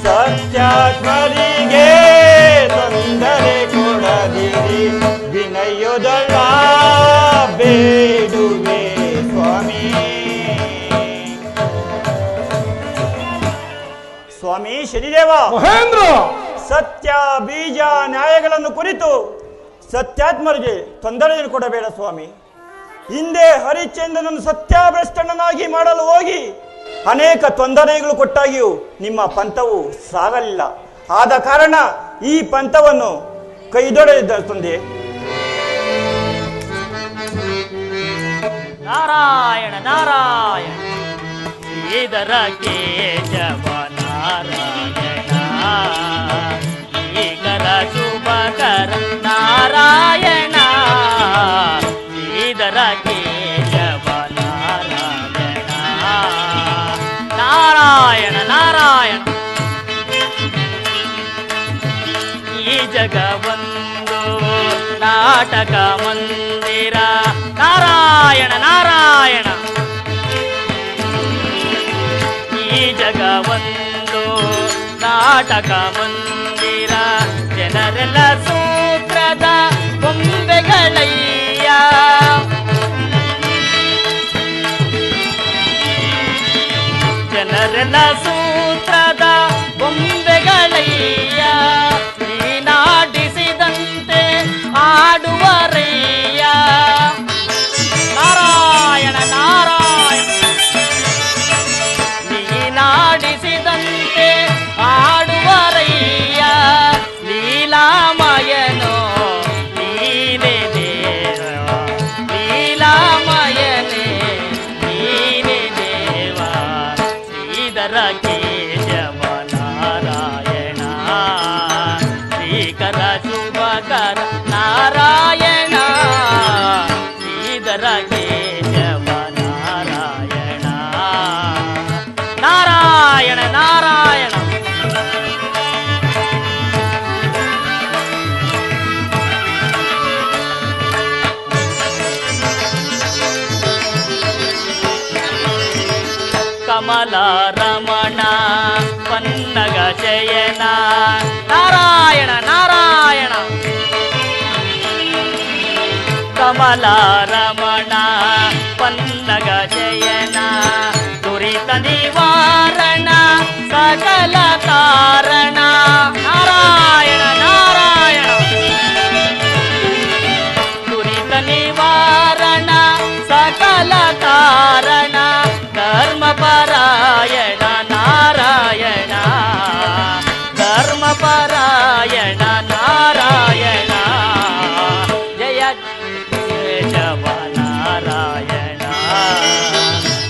ಸತ್ಯಾತ್ಮರಿಗೆ ತೊಂದರೆ ಕೊಡದಿರಿ, ವಿನಯದಳ ಬೇಡುವೆ ಸ್ವಾಮಿ. ಸ್ವಾಮಿ ಶನಿದೇವ, ಮಹೇಂದ್ರ ಸತ್ಯ ಬೀಜ ನ್ಯಾಯಗಳನ್ನು ಕುರಿತು ಸತ್ಯಾತ್ಮರಿಗೆ ತೊಂದರೆಯನ್ನು ಕೊಡಬೇಡ ಸ್ವಾಮಿ. ಹಿಂದೆ ಹರಿಶ್ಚಂದ್ರನನ್ನು ಸತ್ಯಾಭ್ರಷ್ಟನಾಗಿ ಮಾಡಲು ಹೋಗಿ ಅನೇಕ ತೊಂದರೆಗಳು ಕೊಟ್ಟಾಗಿಯೂ ನಿಮ್ಮ ಪಂಥವು ಸಾಗಲಿಲ್ಲ. ಆದ ಕಾರಣ ಈ ಪಂಥವನ್ನು ಕೈದೊಡೆದ ತಂದೆ. ನಾರಾಯಣ ನಾರಾಯಣ. ಶ್ರೀಧರ ಕೇಶವ ನಾರಾಯಣ, ಈಗರ ಶುಭಕರ ನಾರಾಯಣ, ಶ್ರೀಧರ ಕೇಶವ ನಾರಾಯಣ, ನಾರಾಯಣ ನಾರಾಯಣ. ಈ ಜಗವೊಂದು ನಾಡ ನಾಟಕ ಮಂದಿರ ನಾರಾಯಣ ನಾರಾಯಣ. ಈ ಜಗವೊಂದು ನಾಟಕ ಮಂದಿರ, ಜನರೆಲ್ಲ ಸೂತ್ರದ ಬೊಂಬೆಗಳಯ್ಯ. ಜನರೆಲ್ಲ ಸೂತ್ರದ ಬೊಂಬೆಗಳಯ್ಯ, ನೀನಾಡಿಸಿದಂತೆ ಆಡುವರಯ್ಯ. ನಾರಾಯಣ ನಾರಾಯಣ. ನೀನಾಡಿಸಿದಂತೆ ಆಡುವರಯ್ಯ, ಲೀಲಾಮಯನೋ ನೀನೇ ದೇವ, ಲೀಲಾಮಯನೇ ನೀನೇ ದೇವ. ಶ್ರೀಧರ ಕೇಶವ ನಾರಾಯಣ, ಶ್ರೀಕರ ಶುಭಕರ ನಾರಾಯಣ. ಶ್ರೀಧರ ಕೇಶವ ನಾರಾಯಣ ನಾರಾಯಣ ನಾರಾಯಣ. ಕಮಲ ರಮಣ ಪನ್ನಗ ಶಯನ ನಾರಾಯಣ ನಾರಾಯಣ. ಕಮಲ ರಮಣ ಪನ್ನಗ ಶಯನ, ದುರಿತ ನಿವಾರಣ ಸಕಲ ಕಾರಣ. ನಾರಾಯಣ ನಾರಾಯಣ. ದುರಿತ ನಿವಾರಣ ಸಕಲ ಕಾರಣ, ಧರ್ಮಪರಾಯಣ ನಾರಾಯಣ, ಧರ್ಮಪರಾಯಣ ನಾರಾಯಣ. ಜಯ ಕೇಶವ ನಾರಾಯಣ,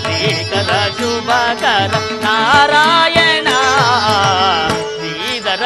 ಶ್ರೀಕರ ಶುಭಕರ ನಾರಾಯಣ. ಶ್ರೀಧರ